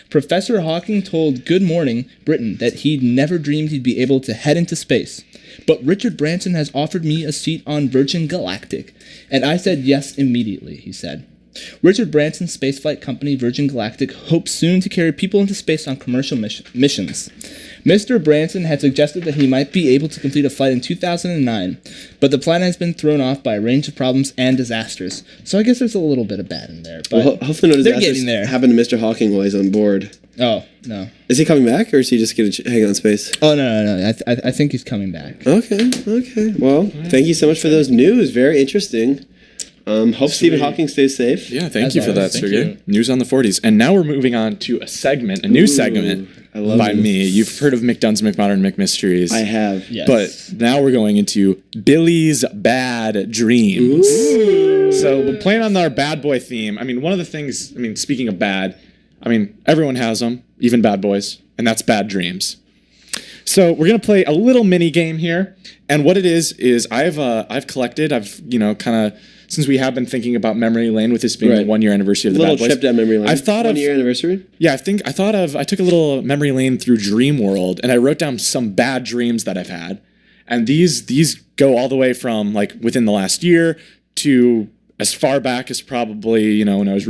Professor Hawking told Good Morning Britain that he'd never dreamed he'd be able to head into space. But Richard Branson has offered me a seat on Virgin Galactic, and I said yes immediately, he said. Richard Branson's spaceflight company Virgin Galactic hopes soon to carry people into space on commercial missions. Mr. Branson had suggested that he might be able to complete a flight in 2009, but the plan has been thrown off by a range of problems and disasters. So I guess there's a little bit of bad in there. But well, hopefully no disasters they're getting there. Happen to Mr. Hawking while he's on board. Oh, no. Is he coming back, or is he just going to hang out in space? Oh, no. I think he's coming back. Okay. Well, thank you so much for those news. Very interesting. Hope Stephen Hawking stays safe. Yeah, thank you for that, Sergey. News on the 40s. And now we're moving on to a new segment by me. You've heard of McDunn's McModern McMysteries. I have. Yes. But now we're going into Billy's Bad Dreams. Ooh. So we're playing on our bad boy theme. I mean, one of the things, speaking of bad, everyone has them, even bad boys, and that's bad dreams. So we're going to play a little mini game here. And what it is I've collected, since we have been thinking about memory lane with this being the 1 year anniversary of the Bad Boys. Little trip down memory lane. I've thought 1 year anniversary? Yeah, I took a little memory lane through Dream World and I wrote down some bad dreams that I've had. And these go all the way from within the last year to as far back as probably, when I was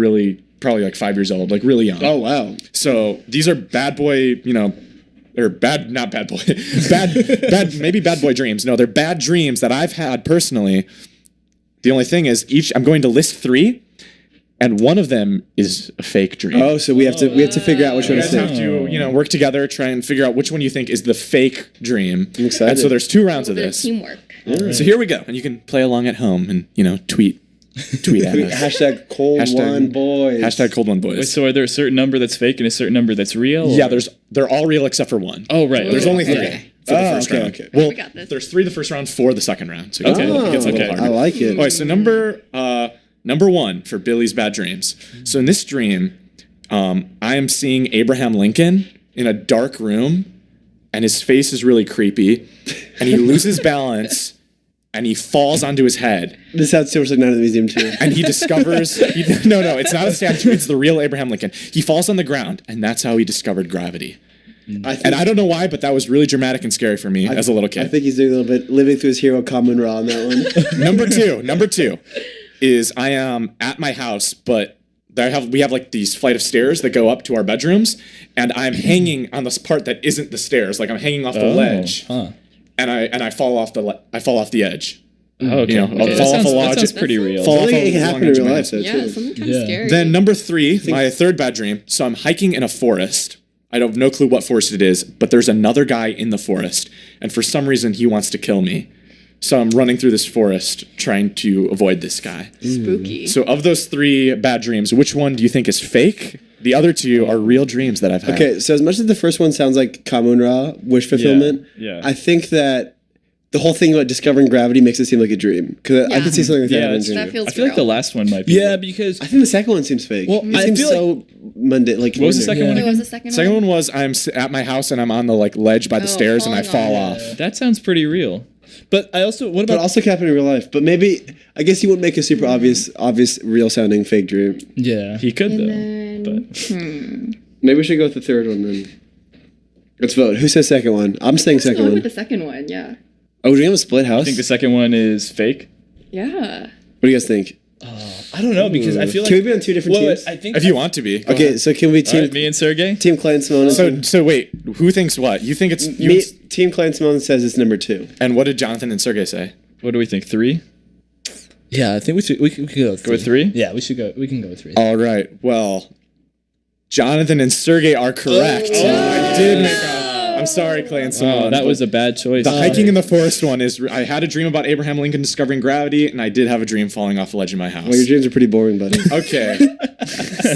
probably 5 years old, really young. Oh, wow. So these are bad boy, or bad, not bad boy, maybe bad boy dreams. No, they're bad dreams that I've had personally. The only thing is I'm going to list 3. And one of them is a fake dream. Oh, so we have to figure out which one You is guys have fake. to, work together, try and figure out which one you think is the fake dream. I'm excited. And so there's 2 rounds of Bit of this. teamwork. So here we go, and you can play along at home and tweet at us. Hashtag cold one boys. Hashtag cold one boys. Wait, so are there a certain number that's fake and a certain number that's real? Yeah, or- they're all real except for one. Oh, right. There's okay. only 3 Okay. for the first round. okay. Well, We got this. there's 3 the first round, 4 the second round. So Okay. it gets a little Okay. harder. I like it. All right, so number 1 for Billy's bad dreams. So in this dream, I am seeing Abraham Lincoln in a dark room, and his face is really creepy, and he loses balance, and he falls onto his head, This sounds so much like Night at the Museum too. and he discovers no, it's not a statue, it's the real Abraham Lincoln. He falls on the ground, and that's how he discovered gravity. And I don't know why, but that was really dramatic and scary for me as a little kid. I think he's doing a little bit living through his hero Kamen Ra on that one. Number two is I am at my house, but we have like these flight of stairs that go up to our bedrooms, and I'm hanging on this part that isn't the stairs, like I'm hanging off the ledge, and I fall off the edge. Oh, okay. I'll fall off a log. That sounds pretty real. Fall I off think it a can long happen in edge of real my life house. though Yeah, too. something kind of scary. Then number 3, my third bad dream. So I'm hiking in a forest. I have no clue what forest it is, but there's another guy in the forest, and for some reason he wants to kill me. So I'm running through this forest trying to avoid this guy. Spooky. So of those 3 bad dreams, which one do you think is fake? The other 2 are real dreams that I've had. Okay, so as much as the first one sounds like Kamen Ra, wish fulfillment, yeah. I think that the whole thing about discovering gravity makes it seem like a dream. Because I could see something like that. happening that too. feels I feel like the real. last one might be. Yeah, because I think the second one seems fake. Well, it I seems feel so mundane. Like What was the second one Wait, what again? was the second Second one? one was I'm at my house and I'm on the ledge by the stairs and I fall falling off. That sounds pretty real. but I also what But about also can happen in real life. But maybe I guess you wouldn't make a super obvious, real sounding fake dream. yeah. He could though. And But then, Maybe we should go with the third one then. Let's vote. Who says second one? I'm saying Let's go second with one. the second one. Yeah. Oh, do we have a split house? I think the second one is fake. Yeah. What do you guys think? I don't know because I feel like Can we be on 2 different teams? I think If you want to be. Go Okay, ahead. so can we All team right, me and Sergey. Team Clay and Simone? So wait, who thinks what? You think it's you Me, Team Clay and Simone says it's number 2. and what did Jonathan and Sergey say? What do we think? 3? Yeah, I think we could go with Go with 3? Yeah, we can go with 3. All right. Well, Jonathan and Sergey are correct. I did make a I'm sorry, Clay and Simone. Oh, that was a bad choice. The hiking in the forest one is. I had a dream about Abraham Lincoln discovering gravity, and I did have a dream falling off the ledge of my house. Well, your dreams are pretty boring, buddy. Okay.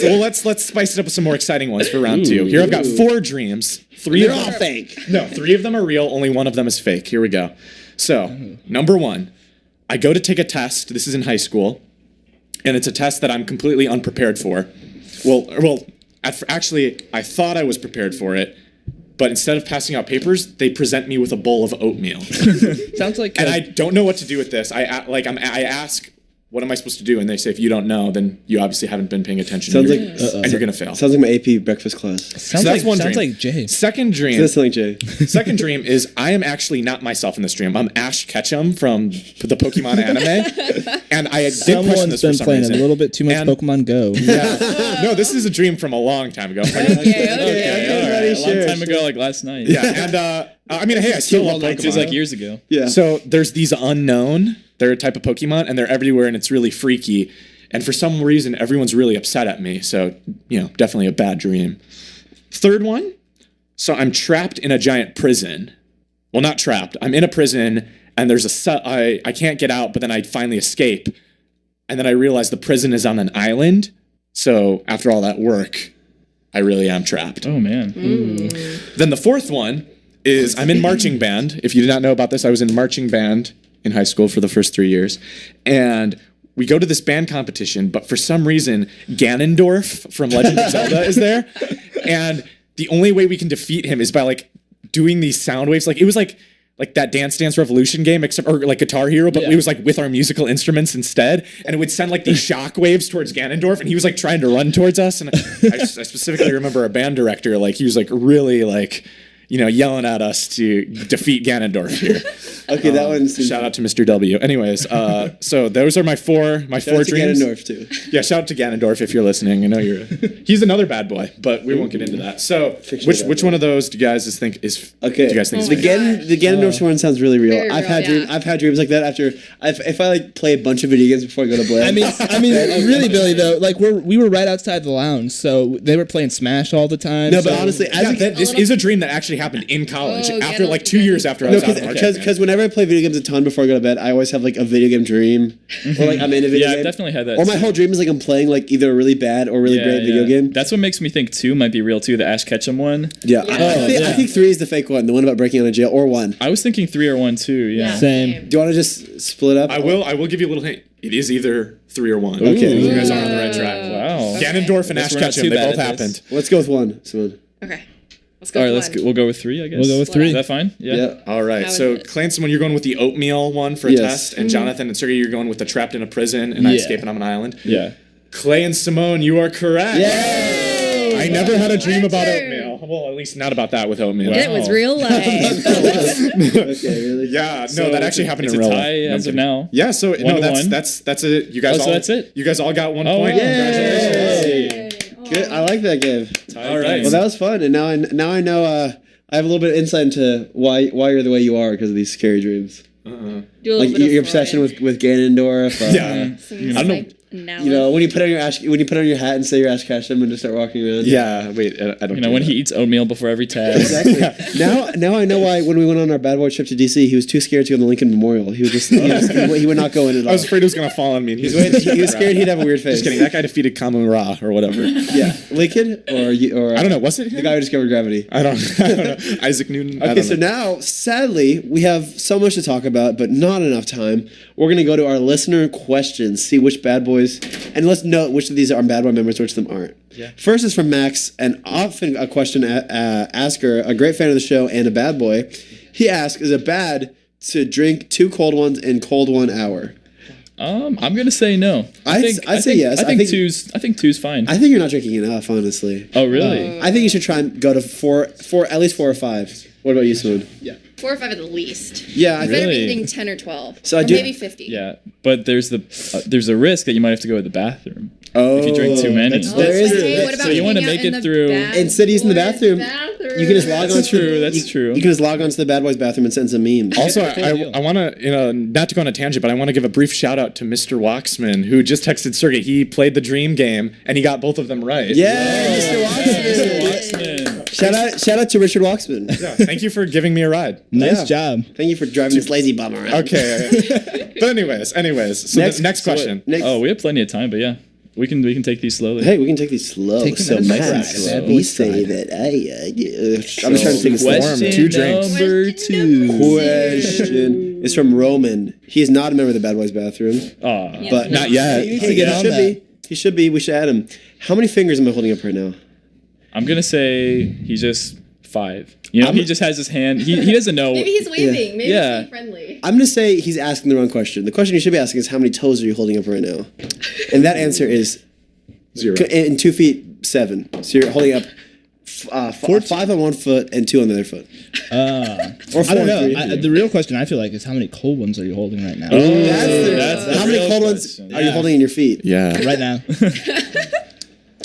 Well, let's spice it up with some more exciting ones for round 2. Here I've got 4 dreams. 3 They're of all them, fake. No, 3 of them are real. Only one of them is fake. Here we go. So, number 1, I go to take a test. This is in high school, and it's a test that I'm completely unprepared for. Actually, I thought I was prepared for it. But instead of passing out papers, they present me with a bowl of oatmeal. Sounds like And I don't know what to do with this. I ask, what am I supposed to do? And they say, if you don't know, then you obviously haven't been paying attention. Sounds and like and you're gonna fail. Sounds like my AP breakfast class. sounds that's one sounds dream. like Jay. Second dream. That's like Jay. Second dream is I am actually not myself in this dream. I'm Ash Ketchum from the Pokemon anime, and I did question this Someone's for been some playing reason. a little bit too much And- Pokemon Go. Yeah. No, this is a dream from a long time ago. Okay. A long Sure, time ago, like last night. Yeah, and I mean, hey, I still love It was Pokemon. like years ago. Yeah. So there's these unknown. They're a type of Pokemon, and they're everywhere, and it's really freaky. And for some reason, everyone's really upset at me. So, definitely a bad dream. Third one. So I'm trapped in a giant prison. Well, not trapped. I'm in a prison, and there's I can't get out, but then I finally escape. And then I realize the prison is on an island. So after all that work, I really am trapped. Oh man. Then the fourth one is I'm in marching band. If you did not know about this, I was in marching band in high school for the first 3 years. And we go to this band competition, but for some reason, Ganondorf from Legend of Zelda is there. And the only way we can defeat him is by doing these sound waves. It was like that Dance Dance Revolution game, or like Guitar Hero, but it was with our musical instruments instead. And it would send these shock waves towards Ganondorf, and he was trying to run towards us. And I specifically remember a band director, he was really yelling at us to defeat Ganondorf here. Okay, that one seems... Shout out to Mr. W. Anyways, so those are my four Shout out to dreams. Ganondorf, too. Yeah, shout out to Ganondorf if you're listening. I know he's another bad boy, but we won't get into that. So, which one of those do you guys think is? Okay, do you guys think is the fake? Ganondorf one sounds really real. Very I've real, had dreams like that after if I like play a bunch of video games before I go to bed. I mean, really, Billy, though, like we were right outside the lounge, so they were playing Smash all the time. No, so- but honestly, This is a dream that actually happened in college Oh, after get like it. 2 years after I was out of March. because whenever I play video games a ton before I go to bed, I always have like a video game dream, or like I'm in a video Yeah, game. I've definitely had that. Or my too. whole dream is like I'm playing like either a really bad or really great video game. That's what makes me think 2 might be real too. The Ash Ketchum one. Yeah, I think 3 is the fake one, the one about breaking out of jail, or 1. I was thinking 3 or 1 too. Yeah. Same. Do you want to just split up? I will give you a little hint. It is either 3 or 1. Okay. You guys are on the right track. Wow. Ganondorf and Guess Ash we're not Ketchum, too they bad both at this. happened. Let's go with 1. Simone. Okay. Let's go. All right, with one. we'll go with 3. I guess. We'll go with 3. Is that fine? Yeah. All right. How So, is it? Clay and Simone, you're going with the oatmeal one for a Yes. test, and Jonathan and Sergey, you're going with the trapped in a prison and I Yeah. escape and I'm an island. Yeah. Clay and Simone, you are correct. Yay! I never had a dream about Legend. oatmeal. Well, at least not about that with oatmeal. It was real life. Okay, really? Yeah, So no, that actually happened it's in a real tie life. No, as I'm of kidding. now. Yeah, so 1 no, to that's 1? that's it. You guys Oh, so that's it? You guys all got 1 Oh, point. wow. Congratulations. Good. I like that game. All right. Well, that was fun, and now I know. I have a little bit of insight into why you're the way you are because of these scary dreams. Do a little Like bit of your obsession Freud. with Ganondorf. Yeah. Some I don't psychoanalysis. You know, when you put on your hat and say you're Ash Ketchum and just start walking around. Yeah, wait, I don't. You know, when he eats oatmeal before every test. Exactly. Now I know why when we went on our bad boy trip to DC, he was too scared to go to the Lincoln Memorial. He would not go in at all. I was afraid it was gonna fall on me. And he was scared he'd have a weird face. Just kidding. That guy defeated Kamu Ra or whatever. Yeah, Lincoln or I don't know. Was it him? the guy who discovered gravity? I don't know. Isaac Newton. I Okay, don't so know. now, sadly, we have so much to talk about, but not enough time. We're going to go to our listener questions, see which bad boys, and let's note which of these are bad boy members, which of them aren't. Yeah. First is from Max, and often a question asker, a great fan of the show and a bad boy. He asks, is it bad to drink 2 cold ones in cold 1 hour? I'm gonna say no. I'd say yes. I think two's fine. I think you're not drinking enough, honestly. Oh really? I think you should try and go to at least 4 or 5. What about you, Swoon? Yeah. 4 or 5 at the least. Yeah, I You better Really? be eating 10 or 12. So I or do- maybe 50. Yeah, but there's a risk that you might have to go to the bathroom Oh, if you drink too many. There is. Hey, what about So you wanna hanging out make in it the through- bad Instead of using the boys' bathroom, you can just log on. That's true. That's true. You can just log on to the Bad Boys bathroom and send some memes. Also, deal. I want to, not to go on a tangent, but I want to give a brief shout out to Mr. Waxman, who just texted Sergey. He played the dream game, and he got both of them right. Yeah, Mr. Waxman. Waxman. Shout out to Richard Waxman. Yeah, thank you for giving me a ride. Nice Yeah. job. Thank you for driving this lazy bum around. Okay. But anyways. So next question. Oh, we have plenty of time, but yeah, we can take these slowly. Hey, we can take these slow. Take So them Max, nice and slow. we say that I'm just trying to take a slow. Question 2 drinks. number 2. Question is from Roman. He is not a member of the Bad Boys bathroom, Aw. but Not yet. He needs to get he on should that. be. He should be. We should add him. How many fingers am I holding up right now? I'm gonna say he's just 5. You know, he just has his hand. He doesn't know. Maybe he's waving. Maybe Yeah. he's being friendly. I'm gonna say he's asking the wrong question. The question you should be asking is how many toes are you holding up right now? And that answer is 0. in 2 feet 7. So you're holding up 5 on 1 foot and 2 on the other foot. Or I 4 don't on know. 3. The real question I feel like is how many cold ones are you holding right now? That's the How many real cold question. ones are you holding in your feet? Yeah. Right now.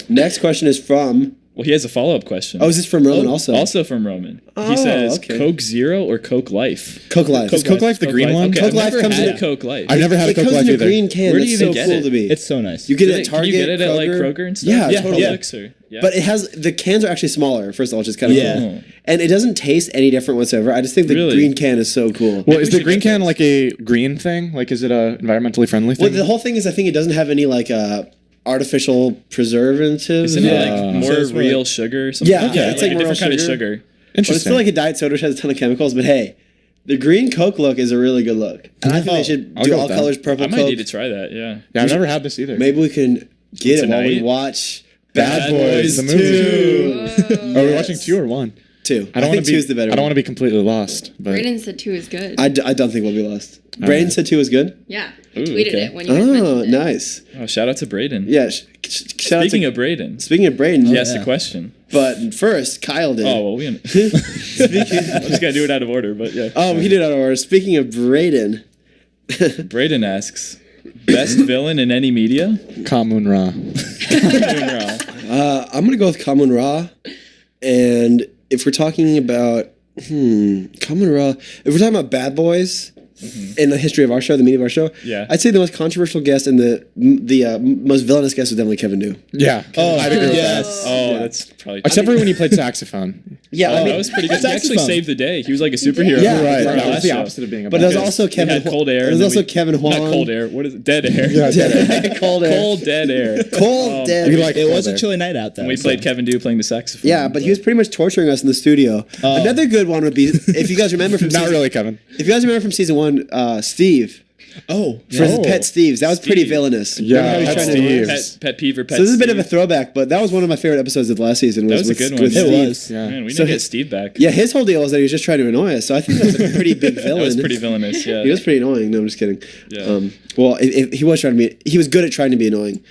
Next question is from. Well, he has a follow-up question. Oh, is this from Roman also? Also from Roman. Oh, He says okay. Coke Zero or Coke Life. Coke Life. Is Coke Life the green one? Okay, Coke I've Life never comes had in a- Coke Life. I've never had a It Coke comes Life in a either. green can. Where do That's you so even get cool it? to be. It's so nice. You get it Can at Target, you get it at like Kroger. Kroger and stuff? Yeah, yeah, totally. Publix or yeah. But it has the cans are actually smaller. First of all, which is kind of Yeah. cool, and it doesn't taste any different whatsoever. I just think the Really? green can is so cool. Well, is we the should green get can those. like a green thing? Like, is it a environmentally friendly Well, thing? the whole thing is, I think it doesn't have any like artificial preservatives. Isn't it like more So it's more real like- sugar or something? Yeah, Okay, it's like like a more different kind of sugar. sugar. Well, it's Interesting. still like a diet soda which has a ton of chemicals, but hey, the green Coke look is a really good look, and I think they should I'll do go all with that. colors purple I might Coke. need to try that. Yeah. Yeah, I've never had this either. Maybe we can get it while we Tonight? watch Bad Boys, the movie. Are we watching 2 or 1? 2. I don't think want to 2 be. is the better. I don't want to be completely lost. But Braden said 2 is good. I don't think we'll be lost. Braden said 2 was good. Yeah, Ooh, tweeted okay. it when you guys mentioned it. Nice. Oh, shout out to Braden. Yeah. Shout Speaking out of Braden, speaking of Braden, he asked a question. but first Kyle did. Oh, well, I'm just gonna do it out of order, but yeah. Oh, he did out of order. Speaking of Braden, Braden asks, best villain in any media? Kamun Ra. I'm gonna go with Kamun Ra, and if we're talking about Kamun Ra, if we're talking about Bad Boys. In the history of our show, the media of our show, Yeah. I'd say the most controversial guest and the most villainous guest was definitely Kevin Du. Yeah. Oh, I'd agree with yes. that. Oh, that's probably. Except for when he played saxophone. Yeah, Oh, that was pretty good. He actually saxophone. saved the day. He was like a superhero. Yeah, Right. for our That was last the show. opposite of being a But bad there's guy. also We Kevin. had cold air. There's and then also we- Kevin Huang. Not cold air. What is it? Dead air. Yeah, dead air. Cold air. Cold dead air. Cold dead. We like It was cold a air. chilly night out though. And we played Kevin Du playing the saxophone. Yeah, but he was pretty much torturing us in the studio. Another good one would be if you guys remember from Not season, really, Kevin. if you guys remember from season 1, Steve Oh, for his Oh. Pet Steve's. That was pretty Steve. villainess. Yeah, Remember how he was Pet trying to- Steve's. Pet peeve or pet. So this is a bit of a Steve? throwback, but that was one of my favorite episodes of last season. That was a with, good one. with It Steve. was. Man, we need So to get his- Steve back. Yeah, his whole deal was that he was just trying to annoy us. So I think that's a pretty big villain. That was pretty villainous. Yeah. He was pretty annoying. No, I'm just kidding. Yeah. Well, if he was trying to be. He was good at trying to be annoying.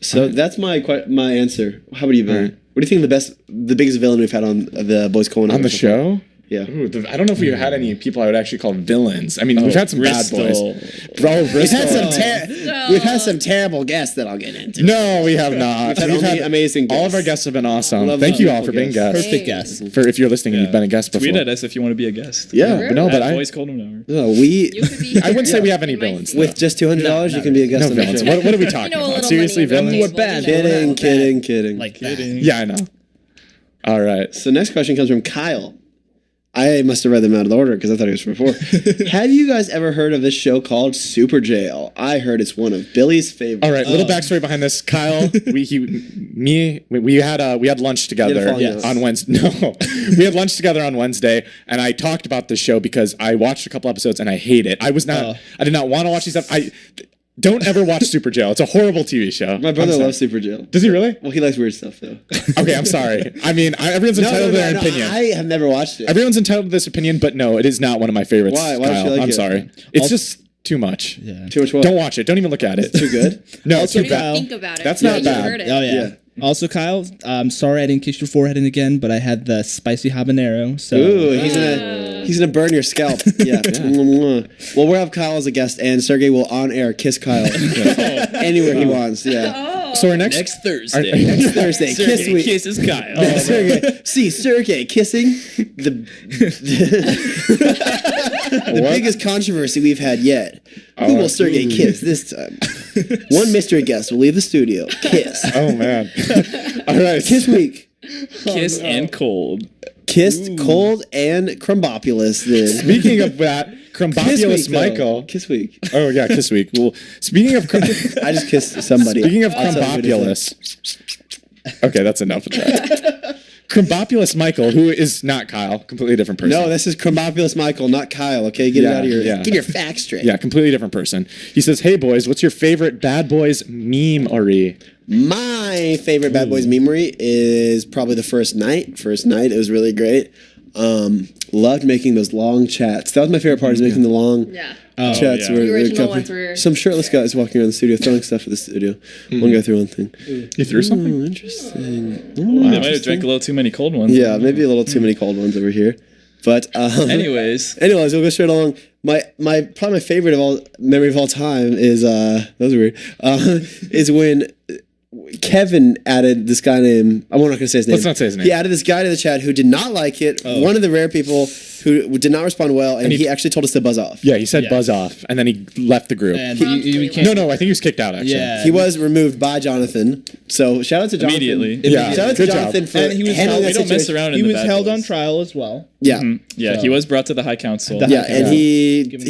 So that's my answer. How about you, Billy? Alright. What do you think the biggest villain we've had on the Boys Cohen On the show? Yeah. Ooh, I don't know if we had any people I would actually call villains. I mean, we've had some Bristol. bad boys. Bro, We've had Bristol. we've had some terrible guests that I'll get into. No, we have not. We've had only amazing all of guests. our guests have been awesome. Love Thank you all wonderful for being guests. guests. perfect guess. For if you're listening and Yeah. you've been a guest before. Tweet at us if you want to be a guest. Yeah. But no, but At I Boys Cold Hour. No, we You could be I wouldn't say we have any in my villains. seat. with just $200 you can be a guest no on the villains. show. What are we talking You know, a about? little Seriously, money on the villains? table, bad. you know. Kidding. Like that. Yeah, I know. All right. So next question comes from Kyle. I must have read them out of order because I thought it was before. Have you guys ever heard of this show called Super Jail? I heard it's one of Billy's favorites. All right, little backstory behind this. Kyle, we had lunch together Yes. on Wednesday. No, we had lunch together on Wednesday, and I talked about this show because I watched a couple episodes and I hate it. I did not want to watch these stuff. Don't ever watch Super Jail. It's a horrible TV show. My brother loves Super Jail. Does he really? Well, he likes weird stuff though. Okay, I'm sorry. I mean, everyone's entitled to their opinion. I have never watched it. Everyone's entitled to this opinion, but no, it is not one of my favorites. Why? Why don't Kyle. you like I'm it? sorry. It's just too much. Yeah. Too much what? Don't watch it. Don't even look at it. Too good? No, it's Also, too What do you bad. think about it? That's Yeah, not you bad. heard it. Oh yeah. Also, Kyle, I'm sorry I didn't kiss your forehead in again, but I had the spicy habanero. So Ooh, he's gonna burn your scalp. Yeah. Well, we'll have Kyle as a guest, and Sergey will on air kiss Kyle anywhere he wants. Yeah. So our next Next Thursday. Next Thursday, kiss Sergey week. kisses Kyle. Sergey kissing the biggest controversy we've had yet. Who will Sergey kiss this time? One mystery guest will leave the studio. Kiss. Oh man. All right. Kiss week. Kiss and cold. Kissed, cold, and Crumbopulous. Then. Speaking of that, Crumbopulous though. Michael. Kiss week. Oh yeah, Kiss Week. Well, speaking of I just kissed somebody. speaking of I'll tell you what it is. Crumbopulous. Okay, that's enough of that. Crumbopulous Michael, who is not Kyle, completely different person. No, this is Crumbopulous Michael, not Kyle. Okay, get it out of your yeah. get your facts straight. Yeah, completely different person. He says, "Hey boys, what's your favorite Bad Boys meme, Ori?" My favorite Bad Boys memory is probably the first night. First night, it was really great. Loved making those long chats. That was my favorite part, is making the long chats. yeah. Where The original where ones were- some shirtless guys walking around the studio throwing stuff at the studio. One guy threw one thing. You threw something? Interesting. They might have drank a little too many cold ones. Yeah, maybe a little too many cold ones over here. But Anyways, we'll go straight along. My probably my favorite memory of all time is that was weird. Is when Kevin added this guy named, I'm not going to say his name. Let's not say his name. He added this guy to the chat who did not like it. One of the rare people who did not respond well, and he actually told us to buzz off. Yeah, he said buzz off, and then he left the group. and you can't. No, I think he was kicked out actually. Yeah. He was removed by Jonathan. So shout out to Jonathan. Immediately. Yeah. Shout out to Good job. Jonathan for And he was handling held- that we don't mess situation. around in He the was Bad held Boys. on trial as well. Yeah. Yeah, So- he was brought to the High Council. Yeah, and he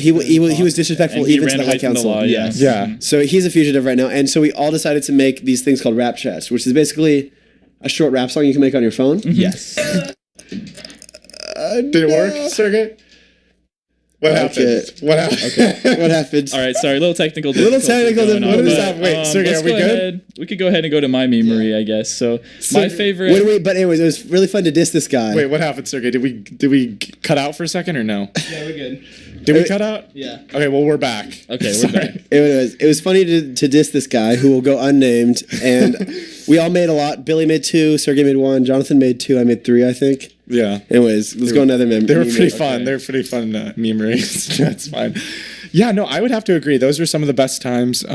was disrespectful And he even to ran the away High from the Council. law. Yeah. Yeah. So he's a fugitive right now, and so we all decided to make these things called rap chats, which is basically a short rap song you can make on your phone. Yes. Did it work, Sergey? What happened? What happened? What happened? All right, sorry, a little technical. Little technical going on, What is but, that? Wait, Sergey, let's are we go good? ahead- We could go ahead and go to my memory, I guess. So my favorite. Wait, but anyways, it was really fun to diss this guy. Wait, what happened, Sergey? Did we cut out for a second or no? Yeah, we're good. Did we cut out? Yeah. Okay, well we're back. Okay, we're Sorry. back. It was funny to diss this guy who will go unnamed, and we all made a lot. Billy made 2, Sergey made 1, Jonathan made 2, I made 3, I think. Yeah. Anyways, let's go another meme. They were pretty fun. They were pretty fun memories. That's fine. Yeah, no, I would have to agree. Those were some of the best times.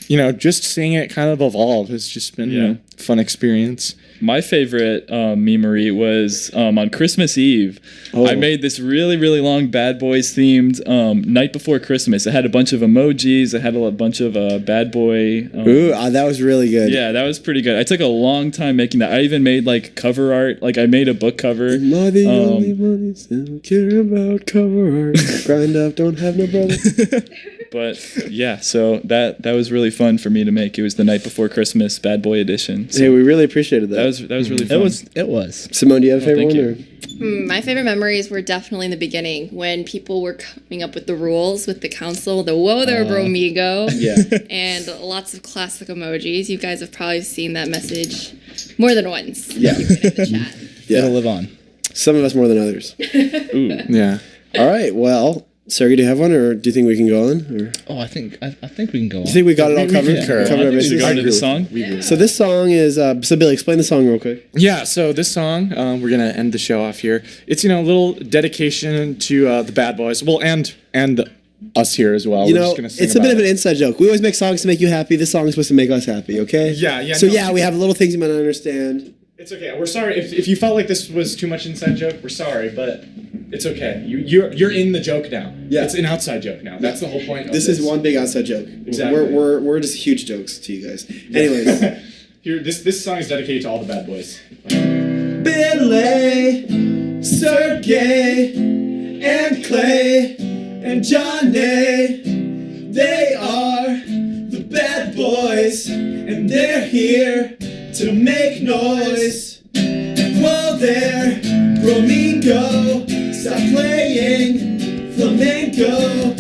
You know, just seeing it kind of evolve has just been a fun experience. My favorite memory was on Christmas Eve. Oh. I made this really, really long Bad Boys themed night before Christmas. It had a bunch of emojis. It had a bunch of Bad Boy. Ooh, that was really good. Yeah, that was pretty good. I took a long time making that. I even made like cover art. Like I made a book cover. Am I the only one who still care about cover art? Grind up, don't have no brother. But yeah, so that was really fun for me to make. It was the night before Christmas, Bad Boy edition. So Hey, we really appreciated that. that was really fun. It was. Simone, do you have a favorite thank one? you. My favorite memories were definitely in the beginning when people were coming up with the rules with the council, the whoa there, bromigo. Yeah. And lots of classic emojis. You guys have probably seen that message more than once. Yeah. Even in the chat. It'll live on. Some of us more than others. Yeah. All right. Well, Sergey, do you have one, or do you think we can go on? Or Oh, I think we can go on. do you think we got it all covered? concur. Covered our Should we bases? go to the song? So this song is. So Billy, explain the song real quick. Yeah, so this song, we're gonna end the show off here. It's a little dedication to the Bad Boys, well, and us here as well. You We're know, just gonna sing it's a bit about of an it. inside joke. We always make songs to make you happy. This song is supposed to make us happy. Okay? Yeah. So no, yeah, we have little things you might not understand. It's okay. We're sorry if you felt like this was too much inside joke. We're sorry, but it's okay. You're in the joke now. Yeah. It's an outside joke now. That's the whole point. Of This is one big outside joke. Exactly. We're just huge jokes to you guys. Anyways, Here, this song is dedicated to all the Bad Boys. Billy, Sergey, and Clay, and Johnny, they are the Bad Boys, and they're here to make noise. Whoa there, Romingo, stop playing flamenco.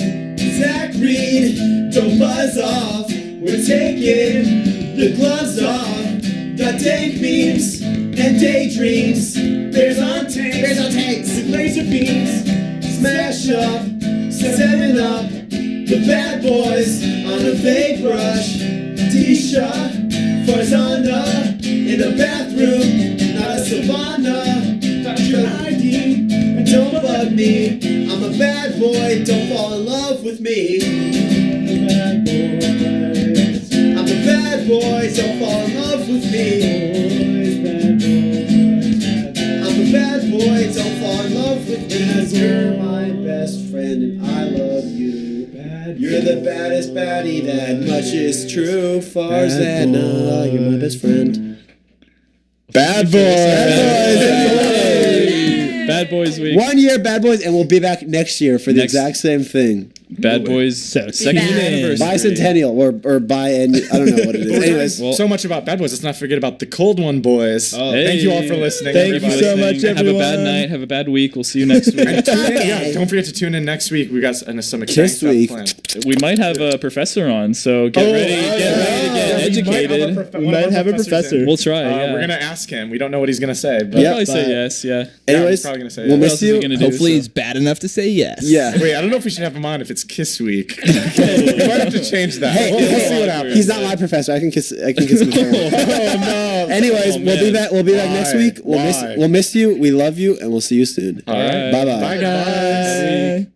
Zach Reed, don't buzz off, we're taking the gloves off. Got dank memes and daydreams. Bears on tanks with laser beams. Smash up, 7 up. The Bad Boys on a vape brush. Disha, Farzana in a bathroom, not a savannah. Dr. ID, don't bug me. I'm a bad boy, don't fall in love with me. Bad boys. I'm a bad boy, don't fall in love with me. I'm a bad boy, don't fall in love with me. 'Cause you're my best friend and I love you. You're the baddest baddie, that much is true. Farzana, you're my best friend. Bad Boys. Bad Boys week. 1 year Bad Boys, and we'll be back next year for the exact same thing. Bad Boys second back. anniversary. Bicentennial or bi and I don't know what it is. Anyways, So much about Bad Boys. Let's not forget about the Cold One Boys. Thank you all for listening. Thank you everybody. so much, Have a bad night. Have a bad week. We'll see you next week. Yeah, don't forget to tune in next week. We got some exciting Kiss stuff week. planned. We might have a professor on, so get ready to get educated. We might have a professor. We'll try. Yeah. We're gonna ask him. We don't know what he's gonna say, but Yeah. Probably say yes. Yeah. he's anyways, probably gonna say we'll yes. miss else is you. he gonna do? Hopefully So- he's bad enough to say yes. Yeah. Wait, I don't know if we should have him on if it's Kiss Week. We might have to change that. Hey, we'll see what happens. He's not my professor. I can kiss him. Oh no. Anyways, we'll be back. We'll be back next Why? week. We'll miss you. We love you, and we'll see you soon. All right. Bye bye. Bye guys. Bye.